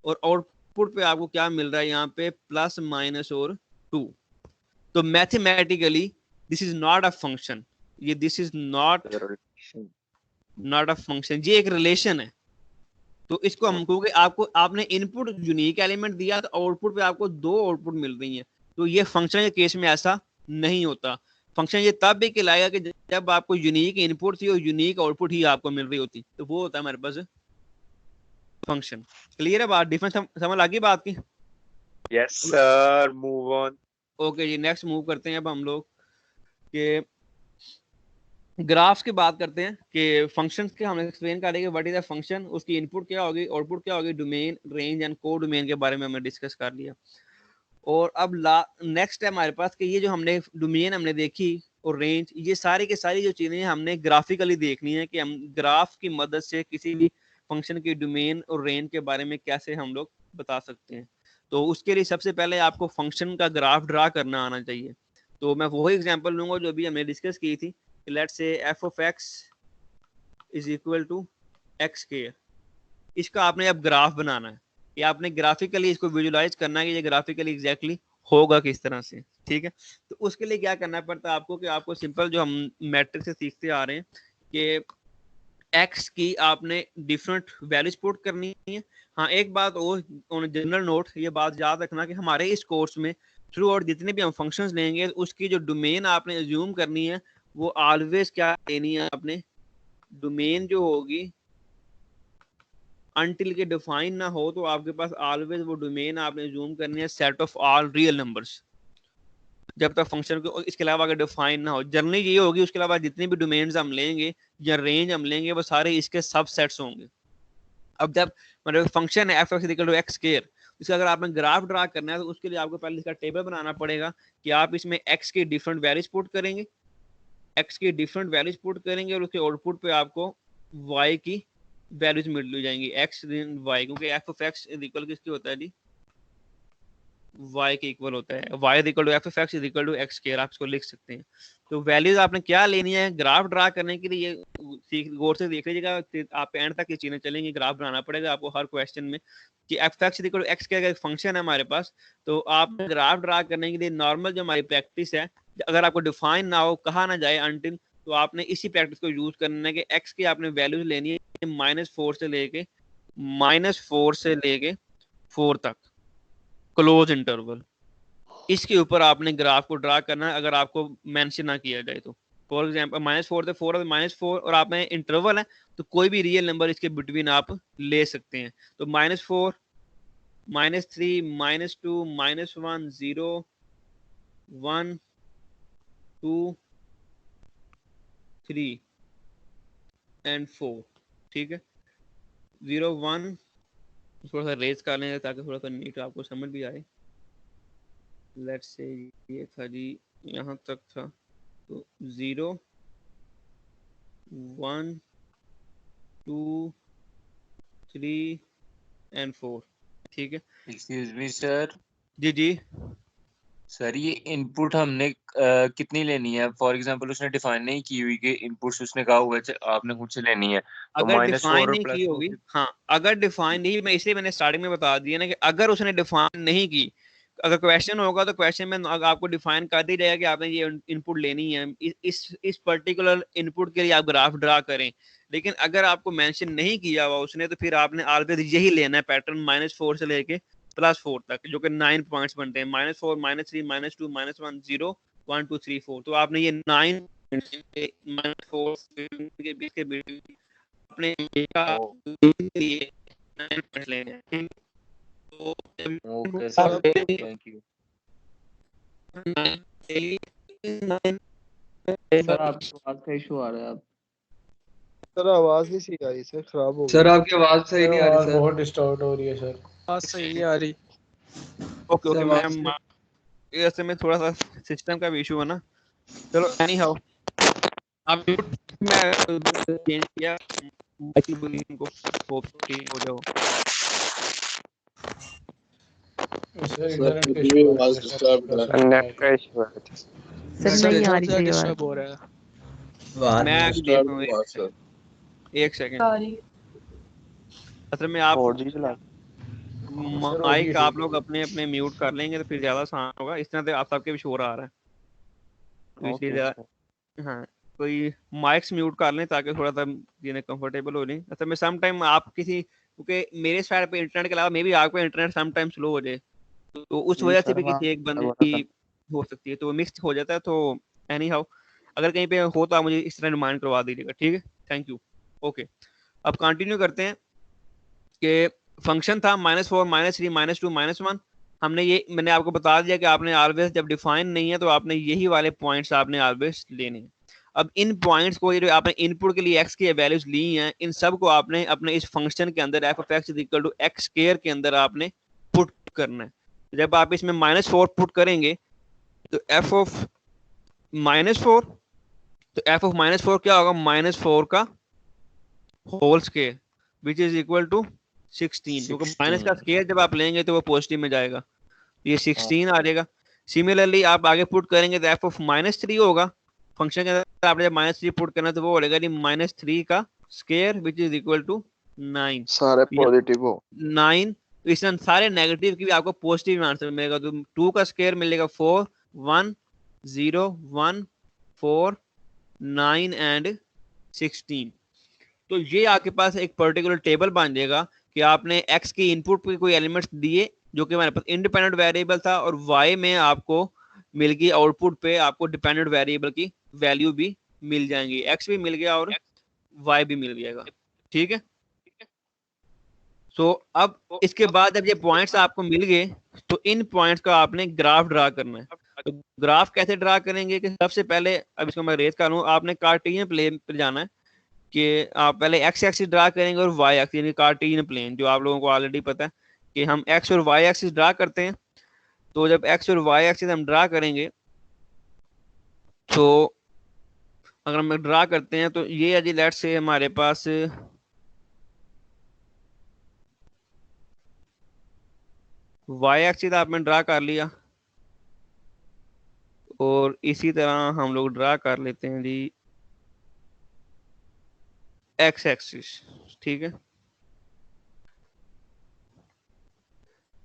और आउटपुट पे आपको क्या मिल रहा है यहाँ पे प्लस माइनस और 2। तो mathematically this is not a function, ये this is not a function, ये एक रिलेशन है। तो इसको हम कहोगे आपको आपने इनपुट यूनिक एलिमेंट दिया तो आउटपुट पे आपको 2 आउटपुट मिल रही हैं, तो ये फंक्शन के केस में ऐसा नहीं होता। फंक्शन ये तब भी कहलाएगा कि जब आपको यूनिक इनपुट थी और यूनिक आउटपुट ही आपको मिल रही होती, तो वो होता है हमारे पास फंक्शन। क्लियर है बात? डिफरेंस समझ आ गई बात की? Yes, sir. Move on. Okay जी, नेक्स्ट मूव करते हैं अब हम लोग के ग्राफ्स की बात करते हैं कि फंक्शंस के हमने एक्सप्लेन कर लिया व्हाट इज अ फंक्शन, उसकी इनपुट क्या होगी, आउटपुट क्या होगी, डोमेन, रेंज एंड को डोमेन के बारे में हमने डिस्कस कर लिया। और अब नेक्स्ट है हमारे पास कि ये जो हमने डोमेन हमने देखी और रेंज, ये सारी की सारी जो चीजें हमने ग्राफिकली देखनी है कि हम ग्राफ की मदद से किसी भी फंक्शन की डोमेन और रेंज के बारे में कैसे हम लोग बता सकते हैं। तो उसके लिए सबसे पहले आपको फंक्शन का ग्राफ ड्रा करना आना चाहिए। तो मैं वही एग्जांपल लूंगा जो अभी हमने डिस्कस की थी, let's say f of x is equal to x square. इसका आपने अब ग्राफ बनाना है, ये आपने ग्राफिकली इसको विजुलाइज करना है कि ये ग्राफिकली एग्जैक्टली होगा किस तरह से, ठीक है? तो उसके लिए क्या करना पड़ता है आपको कि आपको सिंपल जो हम मैट्रिक्स से सीखते आ रहे हैं कि x की आपने डिफरेंट वैल्यूज पुट करनी है। हाँ, एक बात और जनरल नोट, ये बात याद रखना कि हमारे इस कोर्स में थ्रू आउट जितने भी हम फंक्शंस लेंगे उसकी जो डोमेन आपने अज्यूम करनी है वो ऑलवेज क्या लेनी है, आपने डोमेन जो होगी अनटिल के डिफाइन ना हो तो आपके पास ऑलवेज वो डोमेन आपने अज्यूम करनी है set of all real numbers, जब तक फंक्शन को इसके अलावा अगर डिफाइन ना हो। जनरली ये होगी, उसके अलावा जितने भी डोमेन्स हम लेंगे या रेंज हम लेंगे वो सारे इसके सबसेट्स होंगे। अब जब मतलब फंक्शन है f(x) equal to x square, इसका अगर आपने ग्राफ ड्रा करना है तो उसके लिए आपको पहले इसका टेबल बनाना पड़ेगा कि आप इसमें x के डिफरेंट वैल्यूज पुट करेंगे, x की डिफरेंट वैल्यूज पुट करेंगे और उसके आउटपुट पे आपको y की वैल्यूज मिल जाएंगी, x देन y, क्योंकि f of x is equal किसकी होता है जी, y के इक्वल होता है, y is equal to f of x is equal to x square, आप इसको लिख सकते हैं। तो वैल्यूज आपने क्या लेनी है ग्राफ ड्रा करने के लिए, गौर से देख लीजिएगा, आप एंड तक ये चीजें चलेंगी, ग्राफ बनाना पड़ेगा आपको हर क्वेश्चन में कि f x is equal to x का एक फंक्शन है हमारे पास। तो आप ग्राफ ड्रा करने के लिए नॉर्मल जो हमारी प्रैक्टिस है, अगर आपको डिफाइन ना हो, कहा ना जाए अनटिल, तो आपने इसी प्रैक्टिस को यूज करना है कि एक्स की आपने वैल्यूज लेनी है -4 से लेके 4 तक क्लोज इंटरवल, इसके ऊपर आपने ग्राफ को ड्रा करना है अगर आपको मेंशन ना किया जाए तो। फॉर एग्जांपल -4 से 4 -4 और आप में इंटरवल है तो कोई भी रियल नंबर इसके बिटवीन आप ले सकते हैं। तो -4 -3 -2 -1 0 1 2 3 एंड 4, ठीक है। 0 1 थोड़ा सा रेज कर लेंगे ताकि थोड़ा सा नीट आपको समझ भी आए। लेट्स से ये था जी, यहाँ तक था, तो 0 1 2 3 एंड 4, ठीक है। Excuse me sir. जी जी सर ये इनपुट हमने कितनी लेनी है? फॉर एग्जांपल उसने डिफाइन नहीं की हुई कि इनपुट्स उसने कहा हुआ है आपने खुद से लेनी है, तो अगर -4 डिफाइन और नहीं की होगी, +4 हाँ अगर डिफाइन नहीं, मैं इसलिए मैंने स्टार्टिंग में बता दिया ना कि अगर उसने डिफाइन नहीं की, अगर क्वेश्चन होगा तो क्वेश्चन में आपको डिफाइन कर दी जाएगा कि आपने ये इनपुट लेनी है, इस पर्टिकुलर इनपुट के लिए आप ग्राफ ड्रा करें। लेकिन अगर आपको मेंशन नहीं किया हुआ उसने, तो फिर आपने ऑलवेज यही लेना है पैटर्न -4 से लेके +4 तक, जो कि 9 पॉइंट्स बनते हैं, -4 -3 -2 -1 0 1 2 3 4। तो आपने ये 9 -4 के बीच के अपने लिए 9 पॉइंट्स लेने हैं। तो okay sir, thank you. Sir आपकी आवाज का इशू आ रहा है। आप सर आवाज नहीं सही आ रही सर, खराब हो सर गई। आपकी आवाज सही नहीं आ रही आवाज सर। बहुत डिस्टॉर्ट हो रही है सर। आवाज सही नहीं आ रही। ओके सर, मैम, ये असल में थोड़ा सा सिस्टम का भी इशू है ना। चलो एनी हाउ, आप मैं चेंज किया को, होप ठीक हो जाओ। सर इंटरनेट का इशू आ रहा है सर। नेट का इशू है। सर नहीं आ रही सही डिस्टर्ब आवाज। हो रहा है। मैं अभी देख रहा हूँ, एक सेकंड। सॉरी। असल में आप 4G चला माइक आप लोग अपने अपने म्यूट कर लेंगे तो फिर ज्यादा आसान होगा। इस तरह से आप सबके भी शोर आ रहा है, तो इसलिए ज्यादा, हाँ कोई माइक्स म्यूट कर लें ताकि थोड़ा सा जिन्हें कंफर्टेबल हो जाए। असल में सम टाइम आप किसी, क्योंकि मेरे साइड पे इंटरनेट के अलावा मे भी आपका इंटरनेट सम टाइम स्लो हो जाए, तो उस वजह से भी किसी एक बंदे की हो सकती है, तो मिक्स हो जाता है। तो एनी हाउ, अगर कहीं पे हो तो आप मुझे इस तरह रिमाइंड करवा दीजिएगा, ठीक है। Thank you. ओके, अब कंटिन्यू करते हैं कि फंक्शन था -4 -3 -2 -1। हमने ये, मैंने आपको बता दिया कि आपने ऑलवेज जब डिफाइन नहीं है तो आपने यही वाले पॉइंट्स आपने ऑलवेज लेने हैं। अब इन पॉइंट्स को, ये जो आपने इनपुट के लिए x की वैल्यूज ली हैं, इन सब को आपने अपने इस फंक्शन के अंदर f of x is equal to x square के अंदर आपने पुट करना है। जब आप इसमें -4 पुट करेंगे तो f of -4, तो f of -4 क्या होगा? -4 का whole square which is equal to 16, क्योंकि माइनस का स्क्वायर जब आप लेंगे तो वो पॉजिटिव में जाएगा, ये 16 आ जाएगा। सिमिलरली आप आगे पुट करेंगे तो f of -3 होगा, फंक्शन के अंदर आपने जब -3 पुट करना तो वो हो जाएगा -3 का square which is equal to 9। सारे पॉजिटिव हो 9, तो इसमें सारे नेगेटिव की भी आपको पॉजिटिव आंसर मिलेगा। तो 2 का स्क्वायर मिलेगा 4 1 0 1 4 9 एंड 16। तो ये आपके पास एक पर्टिकुलर टेबल बन जाएगा कि आपने x के इनपुट पे कोई एलिमेंट्स दिए जो कि हमारे पास इंडिपेंडेंट वेरिएबल था, और y में आपको मिल गई आउटपुट पे आपको डिपेंडेंट वेरिएबल की वैल्यू भी मिल जाएंगी, x भी मिल गया और y भी मिल जाएगा, ठीक है। सो अब इसके बाद जब ये पॉइंट्स आपको मिल गए तो इन पॉइंट्स का आपने ग्राफ ड्रा करना है। तो ग्राफ कैसे ड्रा करेंगे कि सबसे पहले, अब इसको मैं रेज कर लूं, आपने कार्टेशियन प्लेन पर जाना है कि आप पहले x एक्सिस ड्रा करेंगे और y एक्सिस, यानी कार्टेशियन प्लेन, जो आप लोगों को ऑलरेडी पता है कि हम x और y एक्सिस ड्रा करते हैं। तो जब x और y एक्सिस हम ड्रा करेंगे, तो अगर हम ड्रा करते हैं तो ये जी लेट्स से हमारे पास वाई एक्सिस आपने ड्रा कर लिया और इसी तरह हम लोग ड्रा कर लेते हैं जी एक्स एक्सिस, ठीक है।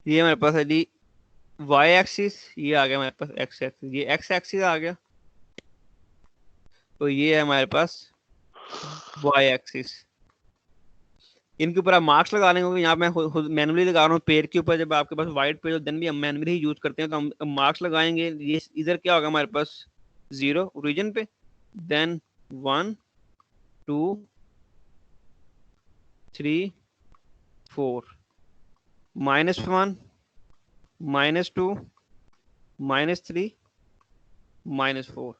ये हमारे पास है जी वाई एक्सिस, ये आ गया हमारे पास एक्स एक्सिस, ये एक्स एक्सिस आ गया, तो ये है हमारे पास वाई एक्सिस। इनके ऊपर आप मार्क्स लगा लेंगे, क्योंकि यहाँ मैं मैनुअली लगा रहा हूँ पेड़ के ऊपर। जब आपके पास वाइट पेज देन भी हम मैनुअली यूज करते हैं, तो हम मार्क्स लगाएंगे। ये इधर क्या होगा हमारे पास 0 ओरिजिन पे, देन 1 2 3 4 -1 -2 -3 -4।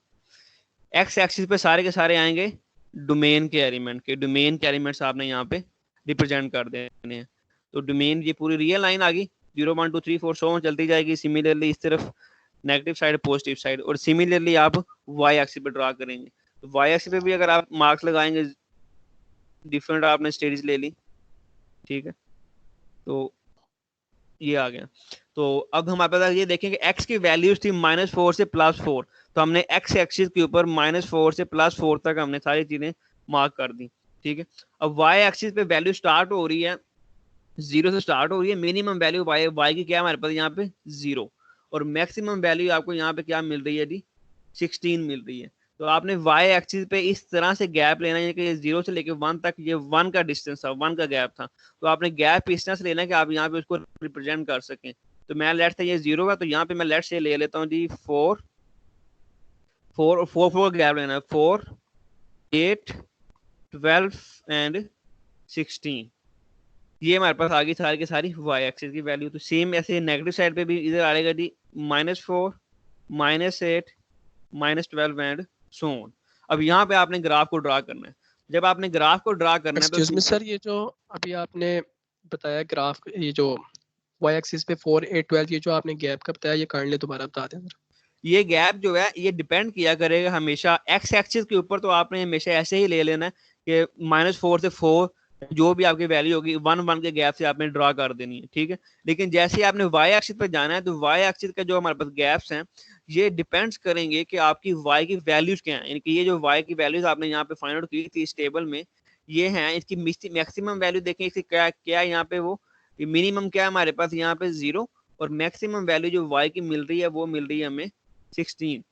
एक्स एक्सिस पे सारे के सारे आएंगे डोमेन के एलिमेंट्स आपने यहाँ पे रिप्रेजेंट कर देने हैं। तो डोमेन ये पूरी रियल लाइन आ गई, 0 1 2 3 4 सो चलती जाएगी। सिमिलरली इस तरफ नेगेटिव साइड पॉजिटिव साइड, और सिमिलरली आप वाई एक्सिस पे ड्रा करेंगे। तो वाई एक्सिस पे भी अगर आप मार्क्स लगाएंगे, डिफरेंट आपने स्टेज ले ली, ठीक है। तो ये आ गया। तो अब हमारे पास ये देखें कि x की वैल्यूज थी -4 से +4, तो हमने x एक्सिस के ऊपर -4 से +4 तक हमने सारी चीजें मार्क कर दी, ठीक है। अब y एक्सिस पे वैल्यू स्टार्ट हो रही है 0 से स्टार्ट हो रही है। मिनिमम वैल्यू y की क्या है हमारे पास यहाँ पे 0, और मैक्सिमम वैल्यू आपको यहाँ पे क्या मिल रही है जी 16 मिल रही है। तो आपने y एक्सिस पे इस तरह से गैप लेना है कि 0 से लेके 1 तक ये 1 का डिस्टेंस था, 1 का गैप था। तो आपने गैप इस तरह से लेना है कि आप यहाँ पे उसको रिप्रेजेंट कर सकें। तो मैं लेट से ये 0 है, तो यहाँ पे मैं लेट से ले लेता हूँ जी 4 4 4 4 गैप लेना है, 4 8 12 एंड 16। ये हमारे पास आ गई सारी की सारी y एक्सिस की वैल्यू। तो सेम ऐसे नेगेटिव साइड पे भी इधर आएगा जी -4 -8 -12 एंड सो ऑन। अब यहाँ पे आपने ग्राफ को ड्रा करना है। जब आपने ग्राफ को ड्रा करना है तो एक्सक्यूज मी सर, ये जो अभी आपने बताया ग्राफ, ये जो y एक्सिस पे 4 8 12 ये जो आपने गैप का बताया, ये काइंडली दोबारा बता दें सर। ये गैप जो है ये डिपेंड किया करेगा हमेशा x एक्सिस के ऊपर। तो आपने हमेशा ऐसे ही ले लेना है कि -4 से 4 जो भी आपकी वैल्यू होगी 1 1 के गैप से आपने ड्रा कर देनी है, ठीक है। लेकिन जैसे ही आपने y एक्सिस पे जाना है, तो y एक्सिस का जो हमारे पास गैप्स हैं ये डिपेंड्स करेंगे कि आपकी y की वैल्यूज क्या हैं। यानी कि ये जो y की वैल्यूज आपने यहाँ पे फाइंड आउट की थी इस टेबल में, ये हैं। इसकी मैक्सिमम वैल्यू देखें, इसकी क्या क्या यहाँ पे वो मिनिमम क्या है हमारे पास यहाँ पे 0, और मैक्सिमम वैल्यू जो y की मिल रही है वो मिल रही है हमें 16।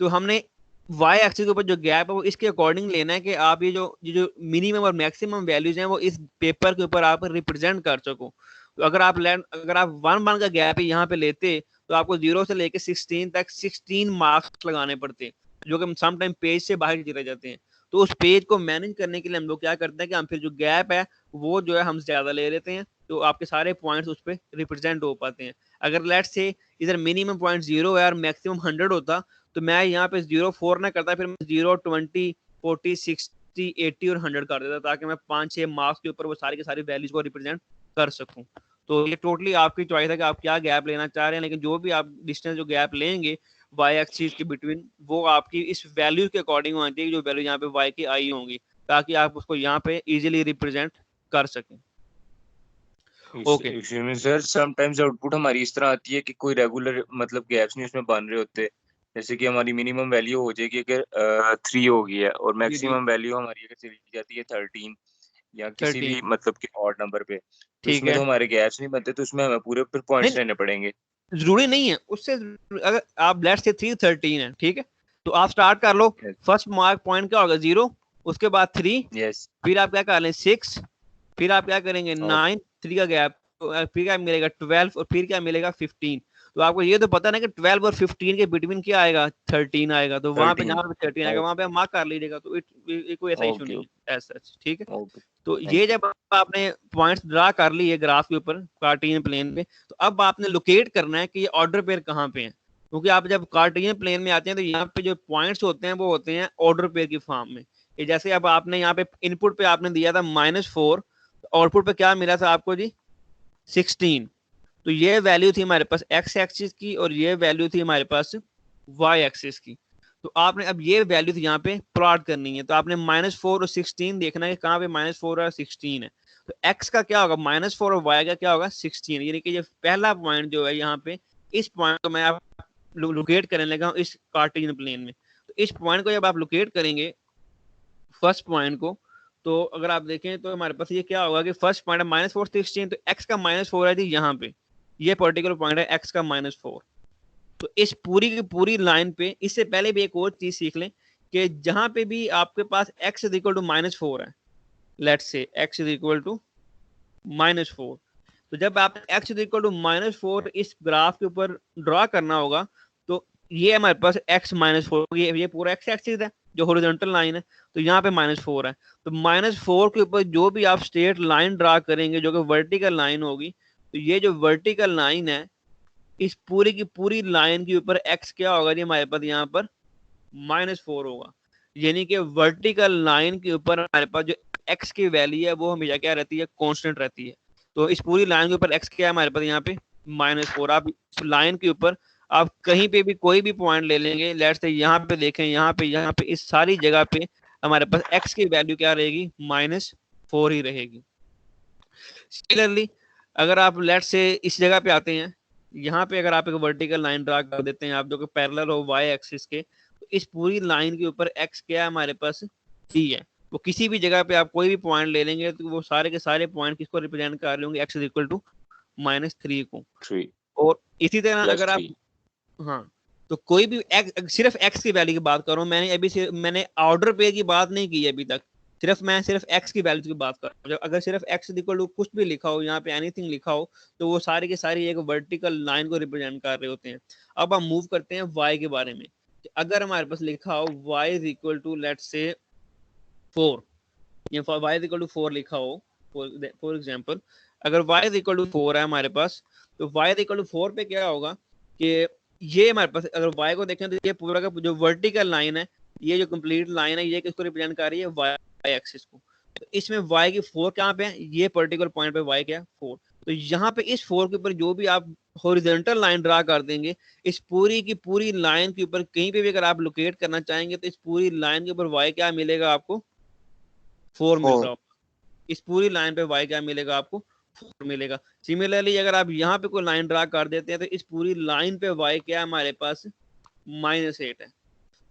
तो हमने y एक्सिस के ऊपर जो गैप है वो इसके अकॉर्डिंग लेना है कि आप ये जो मिनिमम और मैक्सिमम वैल्यूज हैं वो इस पेपर के ऊपर आप रिप्रेजेंट कर सको। तो अगर आप 1 1 का गैप यहाँ पे लेते, तो आपको 0 से लेके 16 तक 16 मार्क्स लगाने पड़ते, जो कि समटाइम पेज से बाहर चले जाते हैं। तो उस पेज को मैनेज करने के लिए हम लोग क्या करते हैं कि हम फिर जो गैप है वो जो है हम ज्यादा ले लेते हैं, तो आपके सारे पॉइंट्स उस पर रिप्रेजेंट हो पाते हैं। अगर लेट्स से इधर मिनिमम पॉइंट 0 है और मैक्सिमम 100 होता, तो मैं यहाँ पे 0 4 ना करता, फिर मैं 0 20 40 60 80 और 100 कर देता, ताकि मैं 5-6 मार्क्स के ऊपर वो सारी के सारी वैल्यूज को रिप्रेजेंट कर सकूं। तो ये टोटली आपकी चॉइस है कि आप क्या गैप लेना चाह रहे हैं, लेकिन जो भी आप डिस्टेंस जो गैप लेंगे y एक्सिस के बिटवीन, वो आपकी इस वैल्यू के अकॉर्डिंग होनी चाहिए जो वैल्यू यहाँ पे y की आई होंगी, ताकि आप उसको यहाँ पे इजीली रिप्रेजेंट कर सकें। ओके सर समटाइम्स आउटपुट हमारी इस तरह आती है कि कोई रेगुलर मतलब गैप्स नहीं उसमें बन रहे होते। जैसे कि हमारी मिनिमम वैल्यू हो जाएगी अगर 3 हो गई है, और मैक्सिमम वैल्यू हमारी अगर चली जाती है 13 या किसी भी मतलब कि ऑड नंबर पे, तो इसमें तो हमारे गैप्स नहीं बनते, तो उसमें हमें पूरे ऊपर पॉइंट्स लेने पड़ेंगे। जरूरी नहीं है उससे, अगर आप लेट्स से 3 13 है, ठीक है, तो आप स्टार्ट कर लो। फर्स्ट मार्क पॉइंट क्या होगा 0, उसके बाद 3, फिर आप क्या कर लें 6, फिर आप क्या करेंगे 9, 3 का गैप, फिर क्या मिलेगा 12, और फिर क्या मिलेगा 15। तो आपको ये तो पता ना कि 12 और 15 के बिटवीन क्या आएगा 13 आएगा, तो वहां पे जहाँ पे 13 आएगा वहां पे आप मार्क कर लीजिएगा। तो कोई ऐसा इशू नहीं है एज सच, ठीक है। तो ये जब आपने पॉइंट्स ड्रा कर लिए ग्राफ के ऊपर कार्टेशियन प्लेन पे, तो अब आपने लोकेट करना है कि ये ऑर्डर पेयर कहाँ पे है, क्योंकि आप जब कार्टेशियन प्लेन में आते हैं तो यहाँ पे जो पॉइंट्स होते हैं वो होते हैं ऑर्डर पेयर की फॉर्म में। ये जैसे अब आपने यहाँ पे इनपुट पे आपने दिया था -4, आउटपुट पे क्या मिला था आपको जी 16। तो ये वैल्यू थी हमारे पास x एक्सिस की, और ये वैल्यू थी हमारे पास y एक्सिस की। तो आपने अब ये वैल्यू यहाँ पे प्लॉट करनी है, तो आपने -4 और 16 देखना है कि कहाँ पे -4 और 16 है। तो x का क्या होगा -4 और y का क्या होगा 16, यानी कि ये पहला पॉइंट जो है यहाँ पे, इस पॉइंट को मैं आप लोकेट करने लगा हूँ इस कार्टेशियन प्लेन में। तो इस पॉइंट को जब आप लोकेट करेंगे फर्स्ट पॉइंट को, तो अगर आप देखें तो हमारे पास ये क्या होगा कि फर्स्ट पॉइंट है -4 16, तो x का -4 है जी यहाँ पे, ये पर्टिकुलर पॉइंट है x का -4। तो इस पूरी की पूरी लाइन पे, इससे पहले भी एक और चीज सीख लें कि जहां पे भी आपके पास x इज इक्वल टू -4 है, let's say x is equal to -4, तो जब आप x इज इक्वल टू -4 इस ग्राफ के ऊपर ड्रॉ करना होगा, तो ये हमारे पास x -4, ये पूरा x एक्सिस है जो हॉरिजॉन्टल लाइन है, तो यहाँ पे -4 है, तो -4 के ऊपर जो भी आप स्ट्रेट लाइन ड्रॉ करेंगे जो कि वर्टिकल लाइन होगी, तो ये जो वर्टिकल लाइन है इस पूरी की पूरी लाइन के ऊपर x क्या होगा जी हमारे पास यहाँ पर -4 होगा, यानी कि वर्टिकल लाइन के ऊपर हमारे पास जो x की वैल्यू है वो हमेशा क्या रहती है, कांस्टेंट रहती है। तो इस पूरी लाइन के ऊपर x क्या है हमारे पास यहाँ पे -4। आप इस लाइन के ऊपर आप कहीं पे भी कोई भी पॉइंट ले लेंगे, लेट्स से यहाँ पे देखें, यहाँ पे इस सारी जगह पे हमारे पास x की वैल्यू क्या रहेगी, -4 ही रहेगी। सिमिलरली अगर आप लेट्स से इस जगह पे आते हैं, यहाँ पे अगर आप एक वर्टिकल लाइन ड्रा कर देते हैं आप जो कि पैरेलल हो y एक्सिस के, तो इस पूरी लाइन के ऊपर x क्या है हमारे पास, t है। वो किसी भी जगह पे आप कोई भी पॉइंट ले लेंगे तो वो सारे के सारे पॉइंट किसको रिप्रेजेंट कर रहे होंगे, x इज इक्वल टू -3 को। 3 और इसी तरह प्लस अगर आप 3 हाँ, तो कोई भी सिर्फ x की वैल्यू की बात कर रहा हूँ मैंने, मैंने ऑर्डर पे की बात नहीं की अभी तक, मैं सिर्फ x की वैल्यू की बात कर रहा हूँ। अगर सिर्फ x इक्वल टू कुछ भी लिखा हो यहाँ पे, एनीथिंग लिखा हो, तो वो सारी की सारी एक वर्टिकल लाइन को रिप्रेजेंट कर रहे होते हैं। अब हम मूव करते हैं y के बारे में। अगर हमारे पास लिखा हो y is equal to let's say 4, या y इज इक्वल टू 4 लिखा हो, फॉर एग्जांपल अगर y इज इक्वल टू 4 है हमारे पास, तो y इज इक्वल टू 4 पे क्या होगा कि ये हमारे पास अगर y को देखें तो ये पूरा का जो वर्टिकल लाइन है, ये जो कंप्लीट लाइन है, ये किसको रिप्रेजेंट कर रही है, y एक्सिस को। तो इसमें y की 4 कहाँ पे है, ये पर्टिकुलर पॉइंट पे y क्या है 4। तो यहाँ पे इस 4 के ऊपर जो भी आप हॉरिजॉन्टल लाइन ड्रा कर देंगे, इस पूरी की पूरी लाइन के ऊपर कहीं पे भी अगर आप लोकेट करना चाहेंगे, तो इस पूरी लाइन के ऊपर y क्या मिलेगा आपको, 4 मिल रहा होगा। इस पूरी लाइन पे y क्या मिलेगा आपको, 4 मिलेगा। सिमिलरली अगर आप यहाँ पे कोई लाइन ड्रा कर देते हैं, तो इस पूरी लाइन पे y क्या है हमारे पास, -8 है।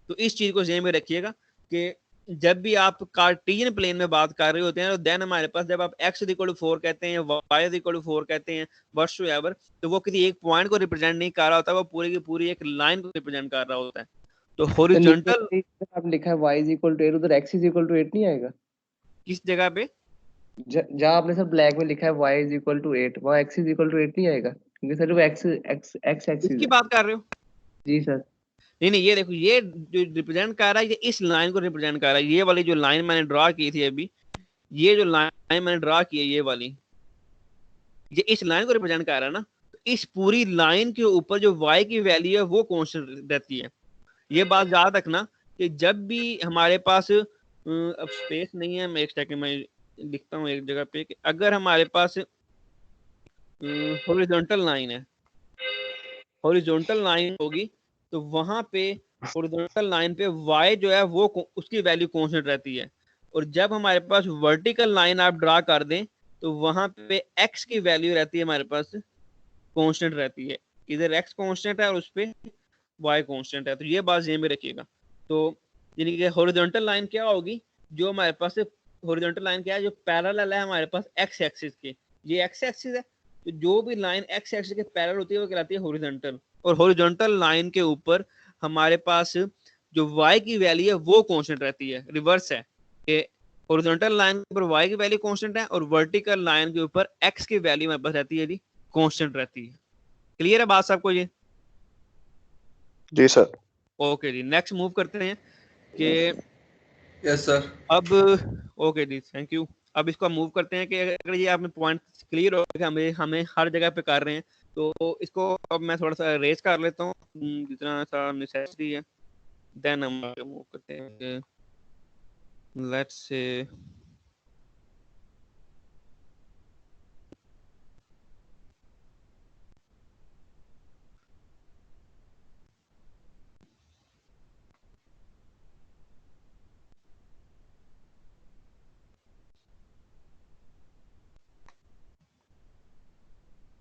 तो इस चीज को ध्यान में रखिएगा कि जब भी आप कार्टेशियन प्लेन में बात कर रहे होते हैं, तो देन हमारे पास जब आप x इज इक्वल टू 4 कहते हैं, y इज इक्वल टू 4 कहते हैं, व्हाटसोएवर, तो वो किसी एक पॉइंट को रिप्रेजेंट नहीं कर रहा होता, वो पूरी की पूरी एक लाइन को रिप्रेजेंट कर रहा होता है। तो हॉरिजॉन्टल आप लिखा है y इज इक्वल टू 8, उधर x इज इक्वल टू 8 नहीं आएगा? किस जगह पे, जहाँ आपने सर ब्लैक में लिखा है y इज इक्वल टू 8, वहाँ x इज इक्वल टू 8 नहीं आएगा? क्योंकि सर वो x एक्सिस किसकी है। बात कर रहे हो? जी सर। नहीं, ये देखो, ये जो रिप्रेजेंट कर रहा है, ये इस लाइन को रिप्रेजेंट कर रहा है। ये वाली जो लाइन मैंने ड्रॉ की थी अभी, ये जो लाइन मैंने ड्रॉ की है, ये वाली, ये इस लाइन को रिप्रेजेंट कर रहा है ना। तो इस पूरी लाइन के ऊपर जो y की वैल्यू है वो कांस्टेंट रहती है। ये बात याद रखना कि जब भी हमारे पास अब स्पेस नहीं है, मैं एक सेकंड में लिखता हूँ एक जगह पे कि अगर हमारे पास हॉरिजॉन्टल लाइन है, हॉरिजॉन्टल लाइन होगी, तो वहां पे हॉरिजॉन्टल लाइन पे y जो है वो उसकी वैल्यू कांस्टेंट रहती है। और जब हमारे पास वर्टिकल लाइन आप ड्रा कर दें, तो वहां पे x की वैल्यू रहती है हमारे पास कांस्टेंट रहती है। इधर x कांस्टेंट है और उस पे y कांस्टेंट है। तो ये बात ध्यान में रखिएगा। तो यानी कि हॉरिजॉन्टल लाइन क्या होगी, जो हमारे पास हॉरिजॉन्टल लाइन क्या है, जो पैरेलल है हमारे पास x एक्सिस के, ये x एक्सिस है, तो जो भी लाइन x एक्सिस के पैरेलल होती है वो कहलाती है हॉरिजॉन्टल। और हॉरिजॉन्टल लाइन के ऊपर हमारे पास जो y की वैल्यू है वो कांस्टेंट रहती है। रिवर्स है कि हॉरिजॉन्टल लाइन के ऊपर y की वैल्यू कांस्टेंट है और वर्टिकल लाइन के ऊपर x की वैल्यू हमारे पास रहती है जी, कांस्टेंट रहती है। क्लियर है बात सबको ये? जी सर। ओके जी, नेक्स्ट मूव करते हैं कि यस सर। अब ओके जी, थैंक यू। अब इसको मूव करते हैं कि अगर ये आपने पॉइंट क्लियर हो कि हमें हर जगह पे कर रहे हैं, तो इसको अब मैं थोड़ा सा रेज कर लेता हूँ जितना सा नेसेसरी है, देन हम आगे मूव करते हैं। लेट्स से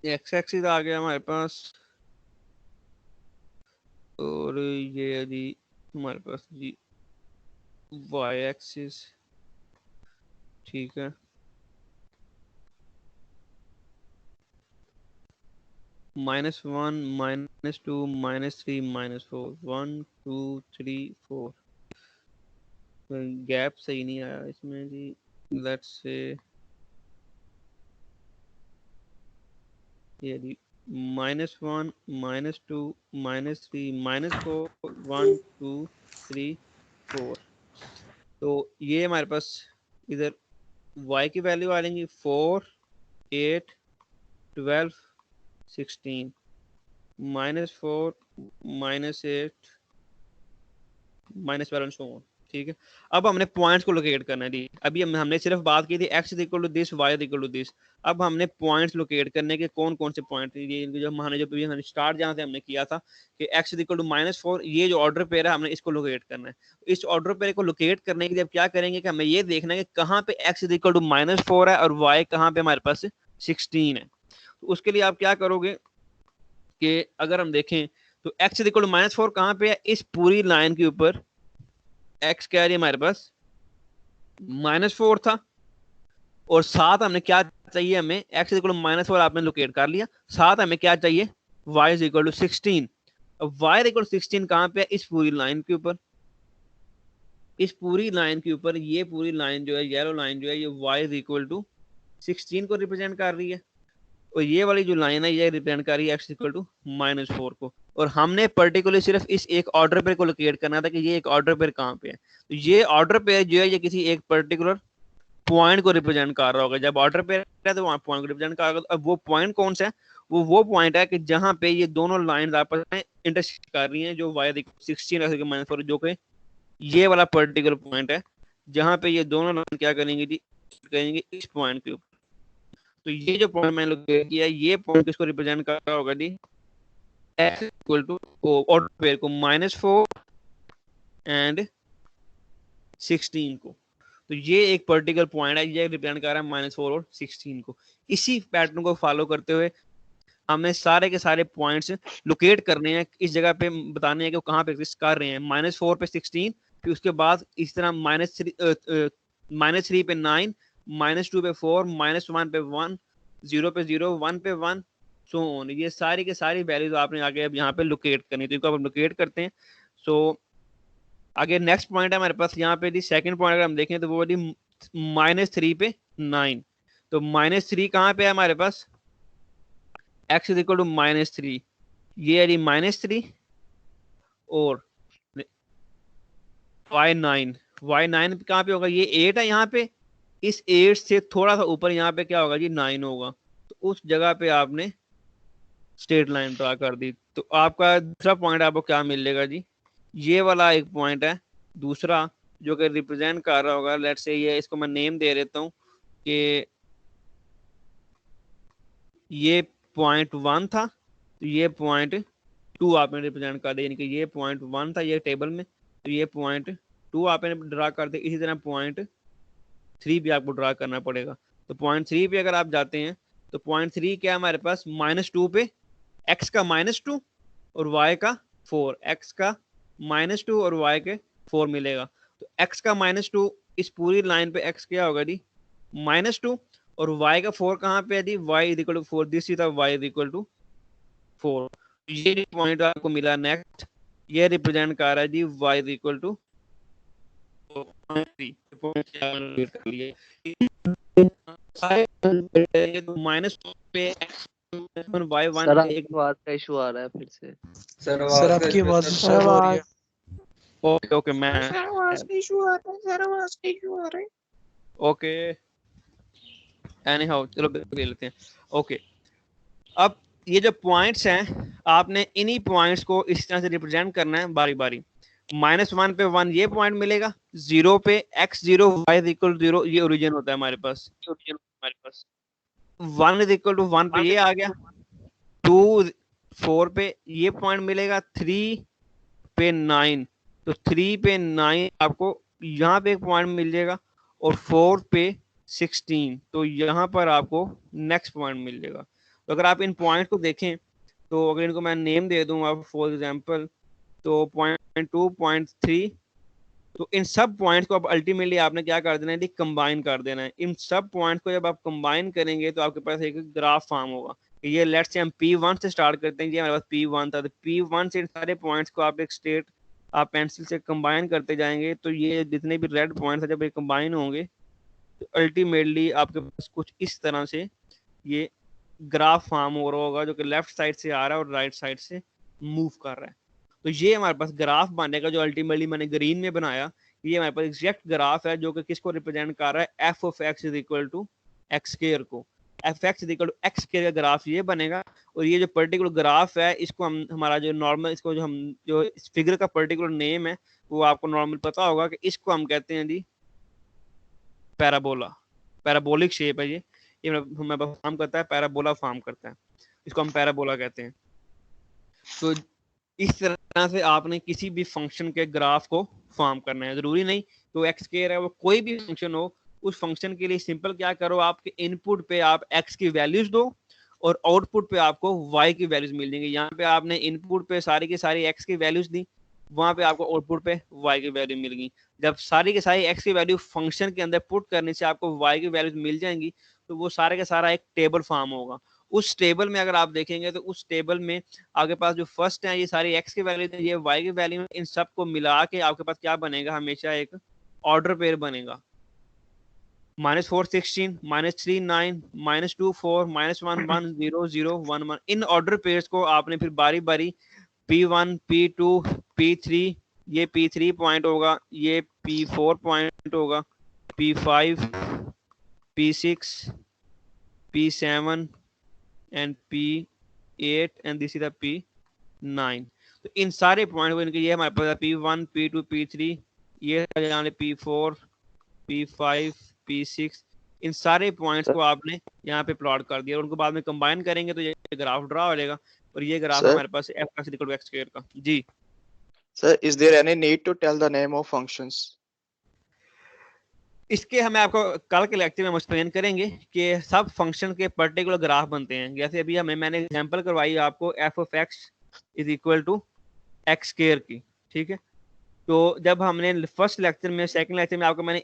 एक्स एक्सिस आ गया हमारे पास और ये है जी हमारे पास जी वाई एक्सिस, ठीक है। -1 -2 -3 -4 1 2 3 4 गैप सही नहीं आया इसमें जी। लेट्स से ये जी -1 -2 -3 -4 1 2 3 4। तो ये हमारे पास इधर y की वैल्यू आ जाएंगी 4 8 12 16 -4 -8 -12 सो ऑन, ठीक है। अब हमने पॉइंट्स को लोकेट करना है जी। अभी हमने सिर्फ बात की थी x equal to this, y equal to this. अब हमने पॉइंट्स लोकेट करने के कौन कौन से पॉइंट, ये जो हमने स्टार्ट जहाँ से हमने किया था कि x इक्वल टू -4, ये जो ऑर्डर पेयर है हमने इसको लोकेट करना है। इस ऑर्डर पेयर को लोकेट करने के लिए अब क्या करेंगे कि हमें ये देखना है कि कहाँ पे x इक्वल टू -4 है और y कहाँ पे हमारे पास 16 है। तो उसके लिए आप क्या करोगे कि अगर हम देखें तो x इक्वल टू -4 कहाँ पे है, इस पूरी लाइन के ऊपर x क्या है हमारे पास -4 था और साथ हमने क्या चाहिए, हमें x इक्वल टू -4 आपने लोकेट कर लिया, साथ हमें क्या चाहिए y इज इक्वल टू 16। अब y इक्वल टू 16 कहाँ पे है, इस पूरी लाइन के ऊपर, इस पूरी लाइन के ऊपर। ये पूरी लाइन जो है येलो लाइन जो है ये y इज इक्वल टू 16 को रिप्रेजेंट कर रही है और ये वाली जो लाइन है ये रिप्रेजेंट कर रही है x इक्वल टू -4 को। और हमने पर्टिकुलर सिर्फ इस एक ऑर्डर पेयर को लोकेट करना था कि ये एक ऑर्डर पेयर कहाँ पे है। तो ये ऑर्डर पेयर जो है ये किसी एक पर्टिकुलर पॉइंट को रिप्रेजेंट कर रहा होगा। जब ऑर्डर पेयर है तो वहाँ पॉइंट को रिप्रेजेंट कर रहा होगा। अब वो पॉइंट कौन सा है, वो पॉइंट है कि जहाँ पे ये दोनों लाइन आपस में इंटरसेक्ट कर रही हैं, जो y 16 -4 जो कि ये वाला पर्टिकुलर पॉइंट है जहाँ पे ये दोनों लाइन क्या करेंगे जी, करेंगे इस पॉइंट के ऊपर। तो ये जो पॉइंट मैंने लोकेट किया ये पॉइंट किसको रिप्रेजेंट कर रहा होगा जी, x equal to order pair को -4 एंड 16 को। तो ये एक पर्टिकुलर पॉइंट है, ये रिप्रेजेंट कर रहा है -4 और 16 को। इसी पैटर्न को फॉलो करते हुए हमें सारे के सारे पॉइंट्स लोकेट करने हैं, इस जगह पे बताने हैं कि वो कहाँ पे एग्जिस्ट कर रहे हैं। -4 पे 16, फिर उसके बाद इस तरह -3 पे 9, -2 पे 4, -1 पे 1, 0 पे 0, 1 पे 1, सो ऑन। ये सारी के सारी वैल्यूज आपने आगे अब यहाँ पे लोकेट करनी, तो इनको आप लोकेट करते हैं। सो आगे नेक्स्ट पॉइंट है हमारे पास यहाँ पे, सेकंड पॉइंट अगर हम देखें तो वो -3 पे 9। तो -3 कहाँ पे है हमारे पास, x इज इक्वल टू -3, ये है -3 और y9 कहाँ पे होगा, ये 8 है यहाँ पे, इस 8 से थोड़ा सा ऊपर यहाँ पे क्या होगा जी 9 होगा। तो उस जगह पे आपने स्ट्रेट लाइन ड्रा कर दी। तो आपका दूसरा पॉइंट आपको क्या मिलेगा जी, ये वाला एक पॉइंट है दूसरा जो कि रिप्रेजेंट कर रहा होगा, लेट्स से ये इसको मैं नेम दे देता हूँ कि ये पॉइंट 1 था, तो ये पॉइंट 2 आपने रिप्रेजेंट कर दिया, यानी कि ये पॉइंट 1 था ये टेबल में, तो ये पॉइंट 2 आपने ड्रा कर दिया। इसी तरह पॉइंट 3 भी आपको ड्रा करना पड़ेगा। तो पॉइंट 3 पे अगर आप जाते हैं तो पॉइंट 3 क्या है हमारे पास, -2 पे x का -2 और y का 4, x का -2 और y के 4 मिलेगा। तो x का -2 इस पूरी लाइन पे x क्या होगा जी -2 और y का 4 कहाँ पे है जी, y is equal to 4, this is y is equal to 4। ये पॉइंट आपको मिला नेक्स्ट, ये रिप्रेजेंट कर रहा है जी y is equal to -3। Minus पे y1 सर एक आपकी आवाज का इशू आ रहा है फिर से। सर आपकी आवाज डिस्टर्ब हो रही है। ओके ओके मैं ओके एनी हाउ चलो देख लेते हैं। ओके अब ये जो पॉइंट्स हैं आपने इन्हीं पॉइंट्स को इस तरह से रिप्रेजेंट करना है बारी बारी। -1 पे 1 ये पॉइंट मिलेगा, 0 पे x0 y इज इक्वल 0 ये ओरिजिन होता है हमारे पास, 1 इज इक्वल टू 1 पे ये आ गया, 2 4 पे ये पॉइंट मिलेगा, 3 पे 9 तो 3 पे 9 आपको यहाँ पे एक पॉइंट मिल जाएगा और 4 पे 16 तो यहाँ पर आपको नेक्स्ट पॉइंट मिल जाएगा। तो अगर आप इन पॉइंट को देखें तो अगर इनको मैं नेम दे दूं आप फॉर एग्जांपल, तो 0.2 0.3, तो इन सब पॉइंट्स को अब अल्टीमेटली आपने क्या कर देना है, कंबाइन कर देना है। इन सब पॉइंट्स को जब आप कंबाइन करेंगे तो आपके पास एक ग्राफ फॉर्म होगा। ये लेट्स से हम P1 से स्टार्ट करते हैं, ये हमारे पास P1 था, तो P1 से इन सारे पॉइंट्स को आप एक स्टेट आप पेंसिल से कंबाइन करते जाएंगे, तो ये जितने भी रेड पॉइंट्स हैं जब ये कंबाइन होंगे तो अल्टीमेटली आपके पास कुछ इस तरह से ये ग्राफ फॉर्म हो रहा होगा, जो कि लेफ्ट साइड से आ रहा है और राइट साइड से मूव कर रहा है। तो ये हमारे पास ग्राफ बनेगा जो अल्टीमेटली मैंने ग्रीन में बनाया। ये हमारे पास एग्जैक्ट ग्राफ है जो कि किसको रिप्रेजेंट कर रहा है, f of x is equal to x square को। F x is equal to x square का ग्राफ ये बनेगा। और ये जो पर्टिकुलर ग्राफ है इसको हम हमारा जो नॉर्मल इसको जो हम जो इस फिगर का पर्टिकुलर नेम है वो आपको नॉर्मल पता होगा कि इसको हम कहते हैं जी पैराबोला। पैराबोलिक शेप है ये हमें फॉर्म करता है, पैराबोला फॉर्म करता है, इसको हम पैराबोला कहते हैं। तो इस तरह से आपने किसी भी फंक्शन के ग्राफ को फॉर्म करना है। जरूरी नहीं तो एक्स स्क्वायर है वो कोई भी फंक्शन हो, उस फंक्शन के लिए सिंपल क्या करो, आपके इनपुट पे आप एक्स की वैल्यूज दो और आउटपुट पे आपको वाई की वैल्यूज मिल जाएंगी। यहाँ पे आपने इनपुट पे सारी की सारी एक्स की वैल्यूज दी, वहां पे आपको आउटपुट पे वाई की वैल्यू मिल गई। जब सारी की सारी एक्स की वैल्यू फंक्शन के अंदर पुट करने से आपको वाई की वैल्यूज मिल जाएंगी, तो वो सारे का सारा एक टेबल फॉर्म होगा। उस टेबल में अगर आप देखेंगे तो उस टेबल में आपके पास जो फर्स्ट है ये सारी एक्स की वैल्यू है, ये वाई की वैल्यू है, इन सब को मिला के आपके पास क्या बनेगा, हमेशा एक ऑर्डर पेयर बनेगा। -4 16 -3 9 -2 4 -1 1 0 0 1 1। इन ऑर्डर पेयर्स को आपने फिर बारी बारी P1 P2 P3, ये P3 पॉइंट होगा, ये P4 पॉइंट होगा, P5 P6 P7 and P8 and this is the P9। तो इन सारे पॉइंट को इनके ये हमारे पास P1 P2 P3, ये P4 P5 P6, इन सारे पॉइंट्स को आपने यहाँ पे प्लॉट कर दिया और उनको बाद में कंबाइन करेंगे तो ये ग्राफ ड्रा हो जाएगा। और ये ग्राफ हमारे पास f x = x स्क्वायर का। जी sir, is there any need to tell the name of functions? इसके हमें आपको कल के लेक्चर में एक्सप्लेन करेंगे कि सब फंक्शन के पर्टिकुलर ग्राफ बनते हैं। जैसे अभी मैंने एग्जांपल करवाई आपको f of x is equal to x square की, ठीक है। तो जब हमने फर्स्ट लेक्चर में सेकंड लेक्चर में आपको मैंने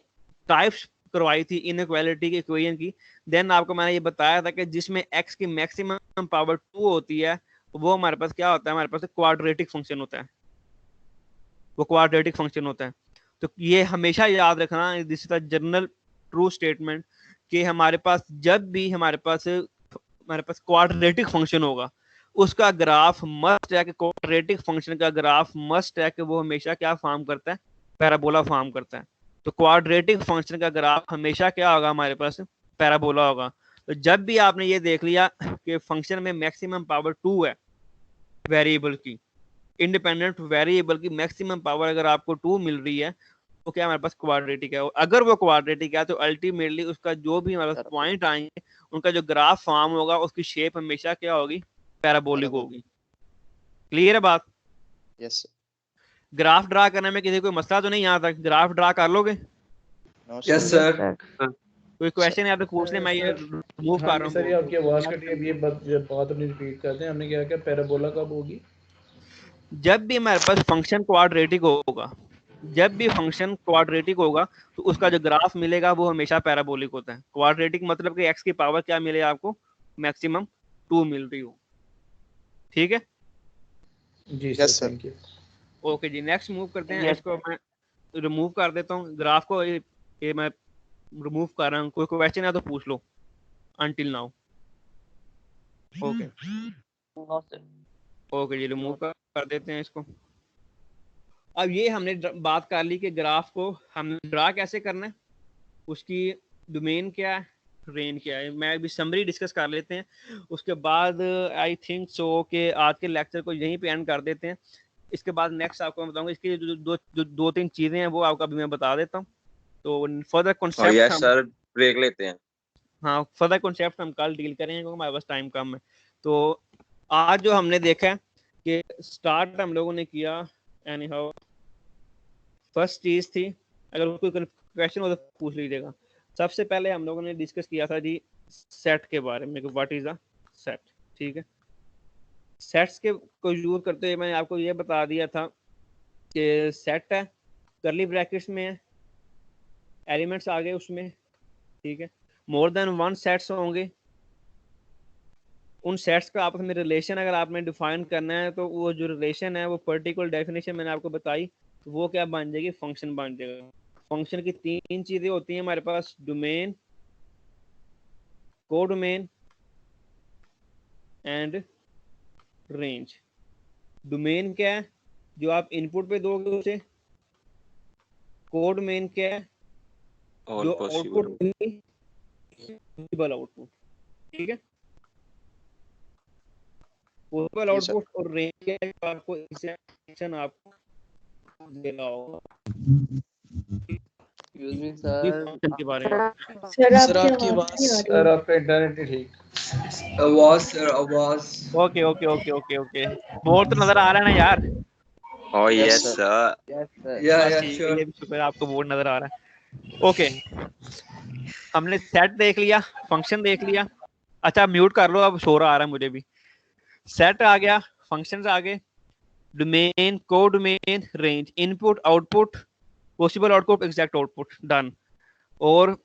टाइप्स करवाई थी इनइक्वालिटी की इक्वेशन की, देन आपको मैंने ये बताया था कि जिसमें x की मैक्सिमम पावर 2 होती है वो हमारे पास क्या होता है, हमारे पास क्वाड्रेटिक फंक्शन होता है, वो क्वाड्रेटिक फंक्शन होता है। तो ये हमेशा याद रखना, this is a general true statement कि हमारे पास जब भी हमारे पास क्वाड्रेटिक फंक्शन होगा उसका ग्राफ मस्ट है कि क्वाड्रेटिक फंक्शन का ग्राफ मस्ट है कि वो हमेशा क्या फॉर्म करता है, पैराबोला फॉर्म करता है। तो क्वाड्रेटिक फंक्शन का ग्राफ हमेशा क्या होगा, हमारे पास पैराबोला होगा। तो जब भी आपने ये देख लिया कि फंक्शन में मैक्सिमम पावर 2 है वेरिएबल की, इंडिपेंडेंट वेरिएबल की मैक्सिमम पावर अगर आपको 2 मिल रही है तो क्या हमारे पास क्वाड्रेटिक है। और अगर वो क्वाड्रेटिक है तो अल्टीमेटली उसका जो भी हमारे पास पॉइंट आएंगे उनका जो ग्राफ फॉर्म होगा उसकी शेप हमेशा क्या होगी, पैराबोलिक होगी। क्लियर है बात? यस ग्राफ ड्रा करने में किसी कोई मसला तो नहीं यहाँ तक, ग्राफ ड्रा कर लोगे? Yes sir. कोई क्वेश्चन है तो पूछ ले, मैं ये रिमूव कर रहा हूँ। सर ये आपकी आवाज कटी है, ये बात अपनी रिपीट करते हैं। हमने क्या क्या पैराबोला कब होगी? जब भी हमारे पास फंक्शन क्वाड्रेटिक होगा, जब भी फंक्शन क्वाड्रेटिक होगा तो उसका जो ग्राफ मिलेगा वो हमेशा पैराबोलिक होता है। क्वाड्रेटिक मतलब कि x की पावर क्या मिले आपको, मैक्सिमम 2 मिल रही हो। ठीक है जी सर, थैंक यू। ओके जी, नेक्स्ट मूव करते हैं। इसको मैं रिमूव कर देता हूँ, ग्राफ को ये मैं रिमूव कर रहा हूँ। कोई क्वेश्चन है तो पूछ लो अंटिल नाउ। ओके ओके जी, रिमूव कर देते हैं इसको। अब ये हमने बात कर ली कि ग्राफ को हम ड्रा कैसे करना है, उसकी डोमेन क्या है, रेंज क्या है। मैं अभी समरी डिस्कस कर लेते हैं, उसके बाद आई थिंक सो कि आज के लेक्चर को यहीं पे एंड कर देते हैं। इसके बाद नेक्स्ट आपको बताऊंगा इसकी जो दो तीन चीजें हैं वो आपको अभी मैं बता देता हूँ। तो फर्दर कॉन्सेप्ट सर ब्रेक लेते हैं। हाँ, फर्दर कॉन्सेप्ट हम कल डील करेंगे क्योंकि हमारे पास टाइम कम है। तो आज जो हमने देखा है कि स्टार्ट हम लोगों ने किया, एनी हाउ फर्स्ट चीज थी, अगर कोई क्वेश्चन हो तो पूछ लीजिएगा। सबसे पहले हम लोगों ने डिस्कस किया था जी सेट के बारे में, व्हाट इज अ सेट। ठीक है। सेट्स के को यूज करते हुए मैंने आपको ये बता दिया था कि सेट है, करली ब्रैकेट्स में है, एलिमेंट्स आ गए उसमें, ठीक है। मोर देन वन सेट्स होंगे, उन सेट्स का आपस में रिलेशन अगर आपने डिफाइन करना है तो वो जो रिलेशन है वो पर्टिकुलर डेफिनेशन मैंने आपको बताई, वो क्या बन जाएगी, फंक्शन बन जाएगा। फंक्शन की तीन चीजें होती हैं हमारे पास, domain, codomain and range. Domain क्या है, जो आप इनपुट पे दोगे उसे। कोडोमेन क्या है, All जो possible. आउटपुट आउटपुट, ठीक है। पॉसिबल जी सर। आउटपुट और रेंज क्या है, जो आपको एक्सटेंशन आपको देना होगा एक्सक्यूज मी इस सर, फंक्शन के बारे में। सर सर आपकी आपकी आवाज नहीं आ आवाज रही सर है। आपका इंटरनेट ही ठीक। आवाज okay okay okay okay okay, board तो नजर आ रहा है ना यार। Oh Yes, yes, sir. sir. Yes sir. बस ठीक है, ये भी शुक्र है आपको बोर्ड नजर आ रहा है। ओके, हमने सेट देख लिया, फंक्शन देख लिया। अच्छा म्यूट कर लो, अब शोर आ रहा है मुझे भी। सेट आ गया, फंक्शंस आ गए, domain, codomain, range, input, output, possible output, exact output, done. और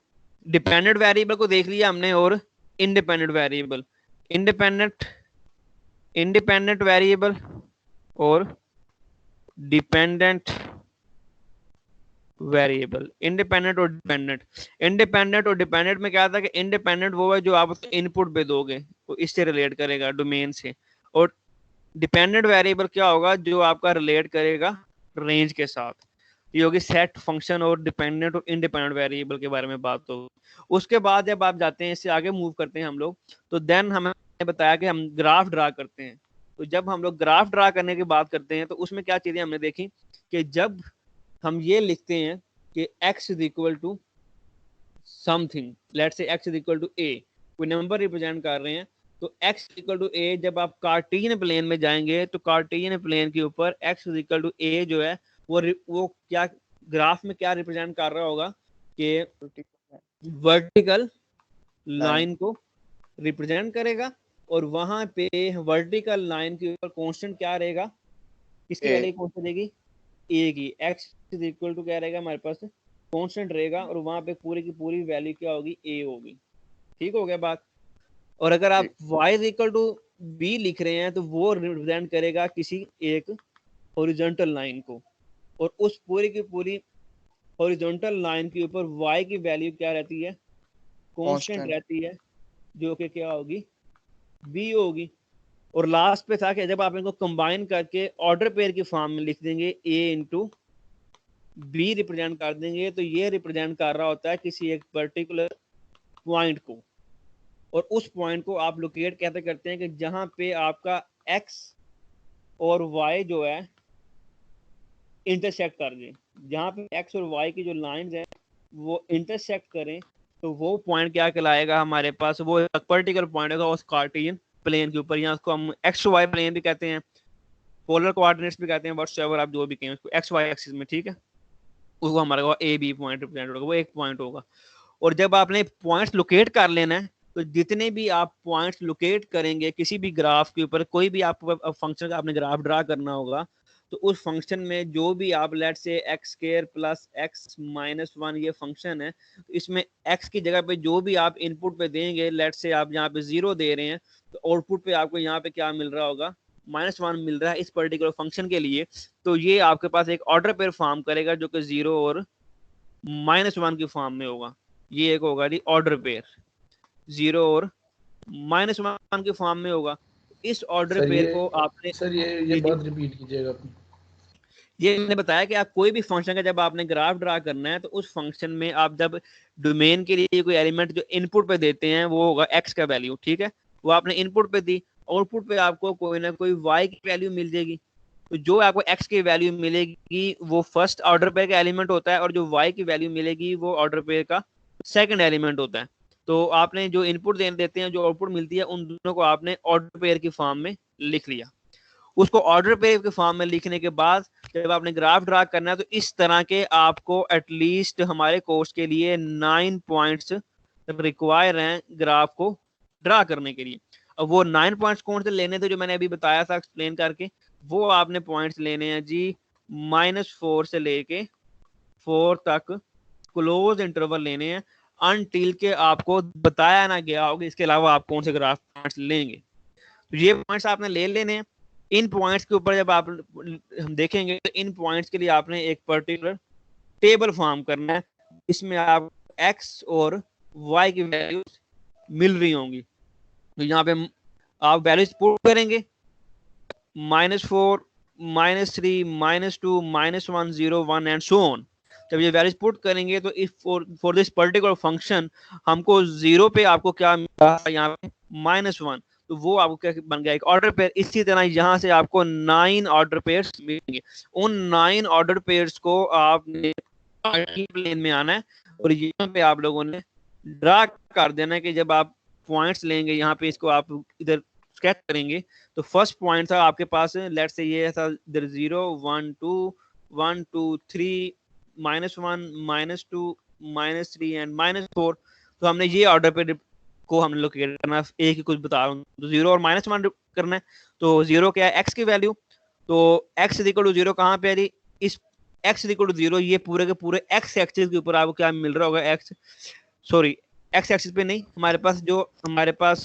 डिपेंडेंट वेरिएबल को देख लिया हमने, और इंडिपेंडेंट वेरिएबल, इंडिपेंडेंट वेरिएबल और डिपेंडेंट वेरिएबल। इंडिपेंडेंट और डिपेंडेंट में क्या था कि इंडिपेंडेंट वो है जो आप इनपुट पे दोगे, वो इससे रिलेट करेगा डोमेन से, और डिपेंडेंट वेरिएबल क्या होगा, जो आपका रिलेट करेगा रेंज के साथ। ये होगी सेट, फंक्शन और डिपेंडेंट और इंडिपेंडेंट वेरिएबल के बारे में बात। तो उसके बाद जब आप जाते हैं, इससे आगे मूव करते हैं हम लोग, तो देन हमें बताया कि हम ग्राफ ड्रा करते हैं। तो जब हम लोग ग्राफ ड्रा करने की बात करते हैं तो उसमें क्या चीजें हमने देखी कि जब हम ये लिखते हैं कि x is equal to something, let's say x is equal to a, कोई नंबर रिप्रेजेंट कर रहे हैं, तो x इक्वल टू a जब आप कार्टेशियन प्लेन में जाएंगे तो कार्टेशियन प्लेन के ऊपर x is equal to a जो है वो क्या ग्राफ में क्या रिप्रेजेंट कर रहा होगा कि वर्टिकल लाइन को रिप्रेजेंट करेगा, और वहां पे वर्टिकल लाइन के ऊपर कांस्टेंट क्या रहेगा, किसकी वैल्यू कांस्टेंट रहेगी, a की। x इज इक्वल टू क्या रहेगा हमारे पास, कांस्टेंट रहेगा, और वहां पे पूरी की पूरी वैल्यू क्या होगी, a होगी। ठीक हो गया बात। और अगर आप y is equal to b लिख रहे हैं तो वो रिप्रेजेंट करेगा किसी एक हॉरिजॉन्टल लाइन को, और उस पूरी की पूरी हॉरिजॉन्टल लाइन के ऊपर y की वैल्यू क्या रहती है, कांस्टेंट रहती है, जो कि क्या होगी, b होगी। और लास्ट पे था कि जब आप इनको कंबाइन करके ऑर्डर पेयर की फॉर्म में लिख देंगे a इंटू बी रिप्रेजेंट कर देंगे, तो ये रिप्रेजेंट कर रहा होता है किसी एक पर्टिकुलर पॉइंट को, और उस पॉइंट को आप लोकेट कैसे करते हैं कि जहां पे आपका x और y जो है इंटरसेक्ट कर दें, जहां पे x और y की जो लाइंस हैं वो इंटरसेक्ट करें, तो वो पॉइंट क्या कहलाएगा हमारे पास, वो एक पर्टिकुलर पॉइंट होगा उस कार्टेशियन प्लेन के ऊपर, या उसको हम एक्स वाई प्लेन भी कहते हैं, पोलर कोऑर्डिनेट्स भी कहते हैं, व्हाटएवर आप जो भी कहें उसको, एक्स वाई एक्सिस में, ठीक है। उसको हमारा ए बी पॉइंट रिप्रेजेंट होगा, वो एक पॉइंट होगा। और जब आपने पॉइंट्स लोकेट कर लेना है, तो जितने भी आप पॉइंट्स लोकेट करेंगे किसी भी ग्राफ के ऊपर, कोई भी आप फंक्शन का आपने ग्राफ ड्रा करना होगा, तो उस फंक्शन में जो भी आप लेट से x square plus x minus 1 ये फंक्शन है, तो इसमें एक्स की जगह पे जो भी आप इनपुट पे देंगे, लेट से आप यहाँ पे 0 दे रहे हैं, तो आउटपुट पे आपको यहाँ पे क्या मिल रहा होगा, -1 मिल रहा है इस पर्टिकुलर फंक्शन के लिए। तो ये आपके पास एक ऑर्डर पेयर फॉर्म करेगा जो कि 0 और -1 की फॉर्म में होगा। ये एक होगा जी ऑर्डर पेयर, 0 और -1 की फॉर्म में होगा। इस ऑर्डर पेयर को आपने सर ये बात रिपीट कीजिएगा। ये मैंने बताया कि आप कोई भी फंक्शन का जब आपने ग्राफ ड्रा करना है, तो उस फंक्शन में आप जब डोमेन के लिए कोई एलिमेंट जो इनपुट पे देते हैं वो होगा x का वैल्यू, ठीक है। वो आपने इनपुट पे दी, आउटपुट पे आपको कोई ना कोई y की वैल्यू मिल जाएगी। तो जो आपको x की वैल्यू मिलेगी वो फर्स्ट ऑर्डर पेयर का एलिमेंट होता है, और जो y की वैल्यू मिलेगी वो ऑर्डर पेयर का सेकंड एलिमेंट होता है। तो आपने जो इनपुट देते हैं, जो आउटपुट मिलती है, उन दोनों को आपने ऑर्डर पेयर की फॉर्म में लिख लिया। उसको ऑर्डर पेयर के फॉर्म में लिखने के बाद जब आपने ग्राफ ड्रा करना है, तो इस तरह के आपको एटलीस्ट हमारे कोर्स के लिए 9 पॉइंट्स रिक्वायर हैं ग्राफ को ड्रा करने के लिए। अब वो 9 पॉइंट्स कौन से लेने थे जो मैंने अभी बताया था एक्सप्लेन करके, वो आपने पॉइंट्स लेने हैं जी -4 से लेके 4 तक क्लोज इंटरवल लेने हैं अनटिल के आपको बताया ना गया होगा इसके अलावा आप कौन से ग्राफ पॉइंट्स लेंगे। तो ये पॉइंट्स आपने ले लेने हैं। इन पॉइंट्स के ऊपर जब आप हम देखेंगे तो इन पॉइंट्स के लिए आपने एक पर्टिकुलर टेबल फॉर्म करना है, इसमें आप x और y की वैल्यूज मिल रही होंगी। तो यहाँ पे आप वैल्यूज पुट करेंगे -4 -3 -2 -1 0 1 एंड सो ऑन। जब ये वैल्यूज पुट करेंगे तो if for this particular function हमको 0 पे आपको क्या मिल रहा है यहाँ पे -1, तो वो आपको क्या बन गया एक ऑर्डर पेयर। इसी तरह यहाँ से आपको 9 ऑर्डर पेयर्स मिलेंगे। उन 9 ऑर्डर पेयर्स को आपने प्लेन में आना है और यहाँ पे आप लोगों ने ड्रा कर देना है कि जब आप पॉइंट्स लेंगे यहाँ पे इसको आप इधर स्केच करेंगे तो फर्स्ट पॉइंट था आपके पास लेट्स से ये था इधर 0 1 2 1 2 3 -1 -2 -3 एंड -4। तो हमने ये ऑर्डर पे को हम लोकेट करना है। एक ही कुछ बता रहा हूँ, तो 0 और -1 करना है। तो 0 क्या है x की वैल्यू, तो x = 0 कहाँ पे है जी, इस x = 0 ये पूरे के पूरे x एक्सिस के ऊपर आपको क्या मिल रहा होगा, x एक्सिस पे नहीं, हमारे पास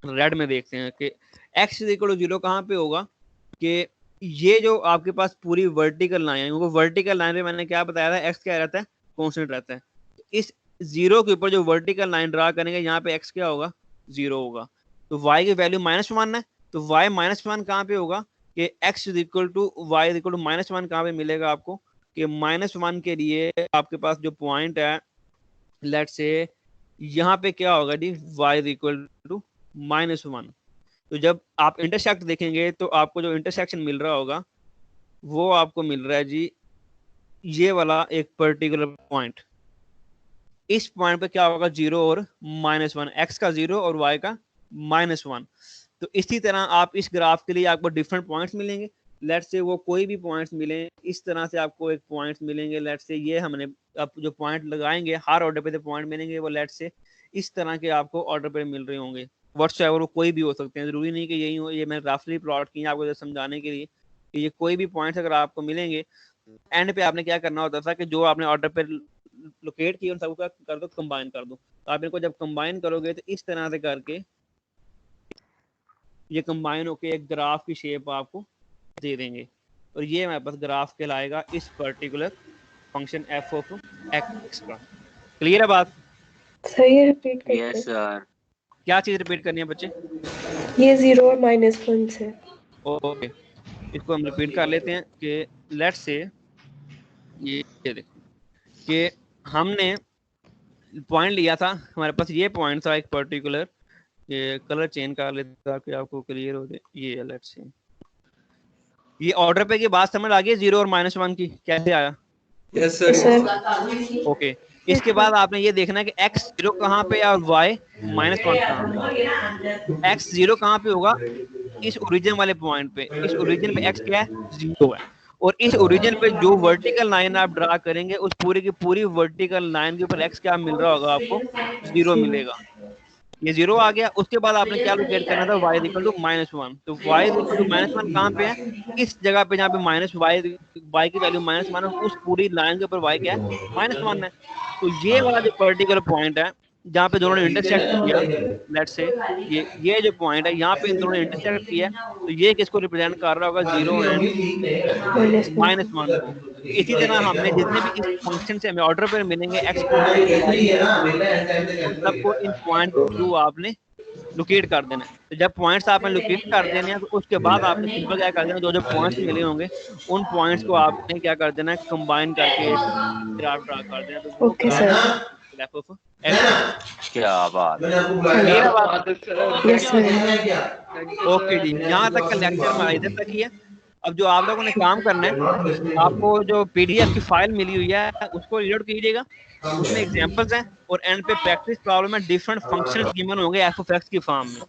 रेड में देखते हैं कि x = 0 कहाँ पे होगा कि ये जो आपके पास पूरी वर्टिकल लाइन है, वो वर्टिकल लाइन पे मैंने क्या बताया था x क्या रहता है, कांस्टेंट रहता है। इस 0 के ऊपर जो वर्टिकल लाइन ड्रा करेंगे यहाँ पे x क्या होगा, 0 होगा। तो y की वैल्यू -1 है, तो y -1 कहाँ पे होगा कि x = y = -1 कहाँ पे मिलेगा आपको कि -1 के लिए आपके पास जो पॉइंट है लेट्स से यहाँ पे क्या होगा जी, y = -1। तो जब आप इंटरसेक्ट देखेंगे तो आपको जो इंटरसेक्शन मिल रहा होगा वो आपको मिल रहा है जी ये वाला एक पर्टिकुलर पॉइंट। इस पॉइंट पे क्या होगा, 0 और -1, x का 0 और y का -1। तो इसी तरह आप इस ग्राफ के लिए आपको डिफरेंट पॉइंट्स मिलेंगे। लेट्स से वो कोई भी पॉइंट्स मिले, इस तरह से आपको एक पॉइंट्स मिलेंगे। लेट्स से ये हमने आप जो पॉइंट लगाएंगे हर ऑर्डर पे पॉइंट मिलेंगे, वो लेट्स से इस तरह के आपको ऑर्डर पे मिल रहे होंगे। व्हाट्सएवर वो कोई भी हो सकते हैं, जरूरी नहीं कि यही हो। ये मैं रफली प्लॉट किया आपको समझाने के लिए कि ये कोई भी पॉइंट्स अगर आपको मिलेंगे, एंड पे आपने क्या करना होता था कि जो आपने ऑर्डर पे लोकेट किया उन सबको क्या कर दो, कंबाइन कर दो। तो आप इनको जब कंबाइन करोगे तो इस तरह से करके ये कंबाइन होके एक ग्राफ की शेप आपको दे देंगे, और ये हमारे पास ग्राफ कहलाएगा इस particular function f of x का। क्लियर है बात? सही है, रिपीट करते हैं। Yes sir. क्या चीज रिपीट करनी है बच्चे? ये 0 और -1 से। ओके, इसको हम रिपीट कर लेते हैं कि लेट्स से ये देखो कि हमने पॉइंट लिया था, हमारे पास ये पॉइंट था एक पर्टिकुलर, ये कलर चेंज कर लेते ताकि आपको क्लियर हो जाए। ये लेट्स से ये ऑर्डर पे की बात समझ आ गई 0 और -1 की, कैसे आया? यस सर ओके, इसके बाद आपने ये देखना है कि x 0 कहाँ पे और y -1 कहाँ पे। x 0 कहाँ पे होगा, इस ओरिजिन वाले पॉइंट पे। इस ओरिजिन पे x क्या है, 0 है, और इस ओरिजिन पे जो वर्टिकल लाइन आप ड्रा करेंगे उस पूरी की पूरी वर्टिकल लाइन के ऊपर x क्या मिल रहा होगा, आपको 0 मिलेगा। ये 0 आ गया। उसके बाद आपने क्या लोकेट करना था, y = -1। तो y = -1 कहाँ पे है, इस जगह पे जहाँ पे y की वैल्यू -1 है, उस पूरी लाइन के ऊपर y क्या है, -1 है। तो ये वाला जो पर्टिकुलर पॉइंट है जहाँ पे दोनों ने इंटरसेक्ट किया, लेट्स से ये जो पॉइंट है यहाँ पे इन दोनों ने इंटरसेक्ट किया, तो ये किसको रिप्रेजेंट कर रहा होगा, 0 एंड -1 को। इसी तरह हमने जितने भी इस फंक्शन से हमें ऑर्डर पर मिलेंगे x उन सबको इन पॉइंट के थ्रू आपने लोकेट कर देना है। तो जब पॉइंट्स आपने लोकेट कर देने हैं तो उसके बाद आपने सिंपल क्या कर देना, जो जो पॉइंट्स मिले होंगे उन पॉइंट्स को आपने क्या कर देना है, कंबाइन करके ग्राफ ड्रा कर देना। तो okay sir. Graph of x। क्या बात है। क्लियर बात? Yes sir. ओके जी, यहाँ तक का लेक्चर हमारा इधर तक ही है। अब जो आप लोगों ने काम करना है, आपको जो पीडीएफ की फाइल मिली हुई है उसको रीड कीजिएगा, उसमें एग्जांपल्स हैं और एंड पे प्रैक्टिस प्रॉब्लम में डिफरेंट फंक्शंस गिवन होंगे एफ ऑफ एक्स की फॉर्म में।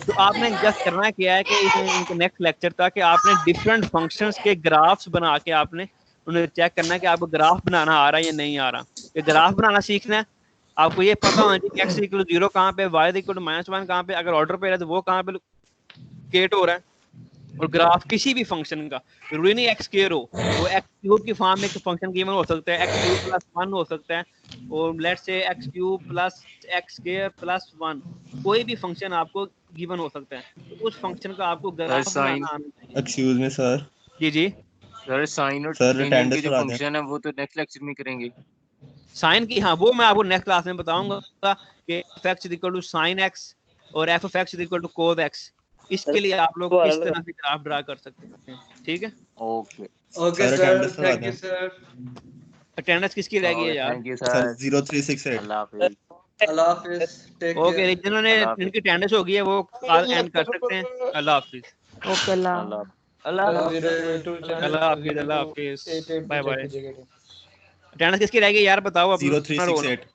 तो आपने जस्ट करना क्या है कि इनके नेक्स्ट लेक्चर तक कि आपने डिफरेंट फंक्शंस के ग्राफ्स बना के आपने उन्हें चेक करना है कि आपको ग्राफ बनाना आ रहा है या नहीं आ रहा। कि ग्राफ बनाना सीखना है आपको ये पता होना चाहिए x इक्वल 0 कहाँ पे, y इक्वल -1 कहाँ पे, अगर ऑर्डर पे है तो वो कहाँ पे लोकेट हो रहा है। और ग्राफ किसी भी फंक्शन का जरूरी नहीं एक्स स्क्वायर हो, वो एक्स क्यूब की फॉर्म में एक फंक्शन गिवन हो सकता है, एक्स क्यूब प्लस 1 हो सकता है, और let's say x cube plus x square plus 1, कोई भी फंक्शन आपको गिवन हो सकता है। तो उस फंक्शन का आपको ग्राफ साइन बनाना आना चाहिए। एक्सक्यूज मी सर, जी जी, सर साइन और सर टेंजेंट अटेंडेंस के जो बढ़ा दें। फंक्शन है वो तो नेक्स्ट लेक्चर में करेंगे। साइन की, हाँ वो मैं आपको नेक्स्ट क्लास में बताऊंगा कि f x equal to sine x और f of x equal to cos x, इसके लिए आप लोग किस तरह से ग्राफ ड्रा कर सकते हैं। ठीक है, okay okay sir sir, attendance लगा थैंक यू दें। सर। अटेंडेंस किसकी रह गई है यार? Thank you sir sir, 0368। अल्लाह हाफिज। अल्लाह हाफिज, टेक ओके, केयर। जिन्होंने अल्लाह हाफिज। जिनकी अटेंडेंस हो गई है वो एंड कर सकते हैं। अल्लाह हाफिज, ओके अल्लाह। अल्लाह अल्लाह हाफिज, 082 अल्लाह हाफिज, 88 बाय चेक बाय। कीजिएगा। अटेंडेंस किसकी रह गई यार, बताओ अपना रोल। 0368।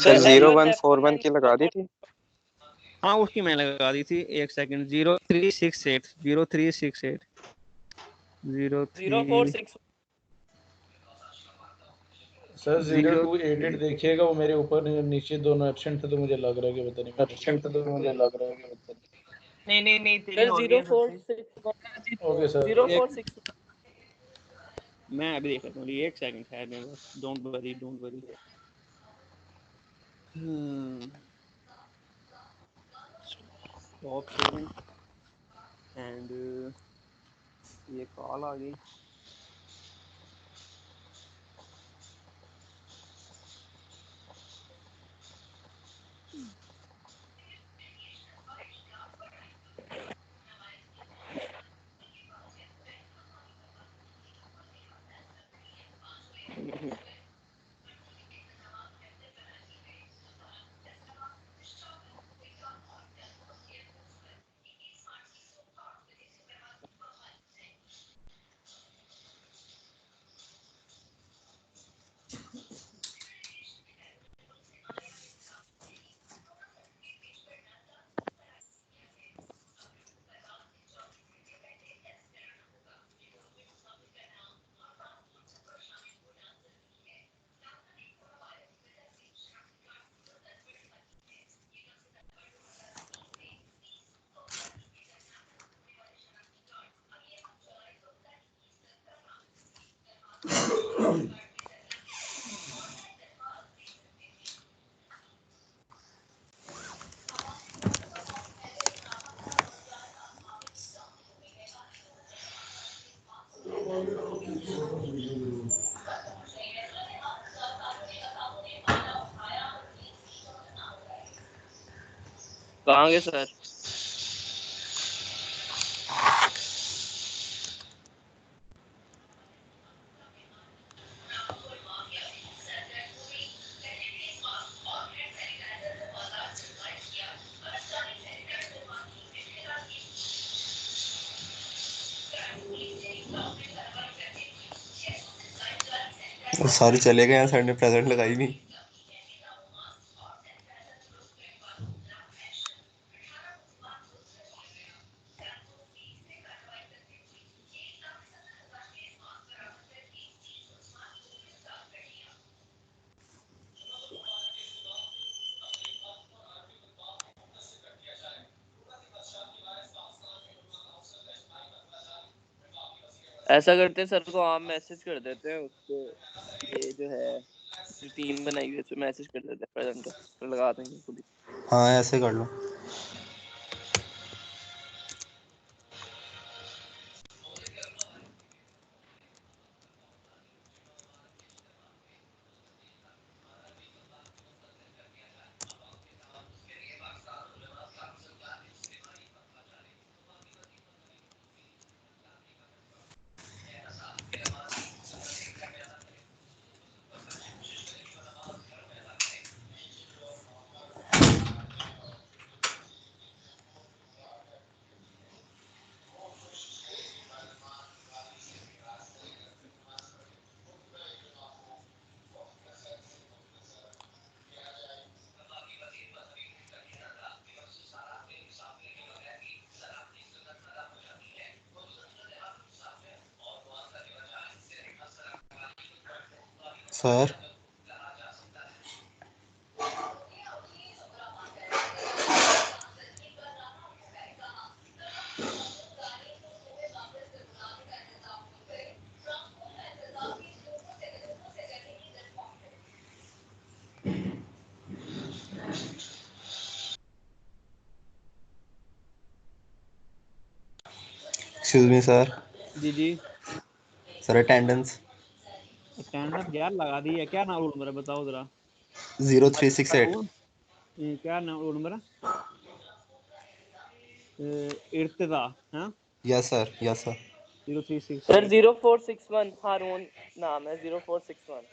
सर 0141 की लगा दी थी। हाँ उसकी मैंने लगा दी थी, एक सेकंड। 0368 0368 03 सर 0 0288 देखिएगा, वो मेरे ऊपर नीचे दोनों एब्सेंट थे तो मुझे लग रहा है कि पता नहीं एब्सेंट थे तो मुझे लग रहा है कि पता नहीं तेरी हो गई है सबसे। नहीं। ओके सर, मैं अभी देख लेता हूँ, एक सेकंड ठहर मेरे पास, don't worry don't worry. Stop sharing and ये कॉल आ गई। कहाँ गए सर? सारे चले गए हैं, सर ने प्रेजेंट लगाई नहीं। ऐसा करते हैं, सर को आप मैसेज कर देते हैं उसको, ये जो है टीम बनाई हुई है उसमें मैसेज कर देते हैं प्रेजेंट का, तो लगा देंगे खुद ही। हाँ ऐसे कर लो। सर एक्सक्यूज मी सर, जी जी। सर अटेंडेंस अटेंडेंस यार लगा दी है, क्या नाम रोल नंबर है बताओ जरा। 0368। क्या नाम रोल नंबर है? इर्तिजा। हाँ yes sir, yes sir. 0368 sir 0461 हारून नाम है 0461।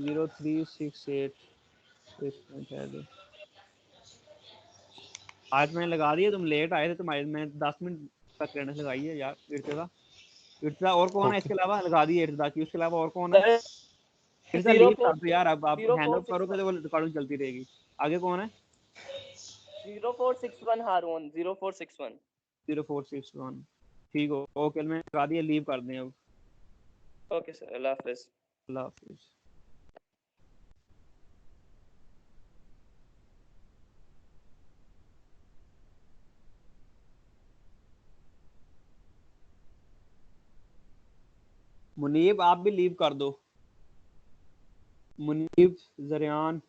0368। एक मिनट है दो। आज मैंने लगा दिया, तुम लेट आए थे, तुम्हारे मैंने 10 मिनट तक अटेंडेंस लगाई है यार। इर्तिजा, इर्तिजा और कौन है इसके अलावा? लगा दी है इर्तिजा की, उसके अलावा और कौन है? इर्तिजा लीव कर दो यार, अब आप हैंड ऑफ करोगे तो वो रिकॉर्डिंग चलती रहेगी। आगे कौन है? 0461 हारून 0461। 0461 ठीक हो, ओके मैं लगा दिया, लीव कर दें अब। ओके सर, अल्लाह हाफिज। अल्लाह हाफिज। मुनीब आप भी लीव कर दो। मुनीब, जरियान,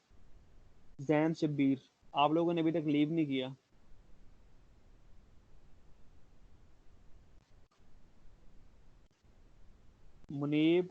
जैन, शब्बीर, आप लोगों ने अभी तक लीव नहीं किया। मुनीब,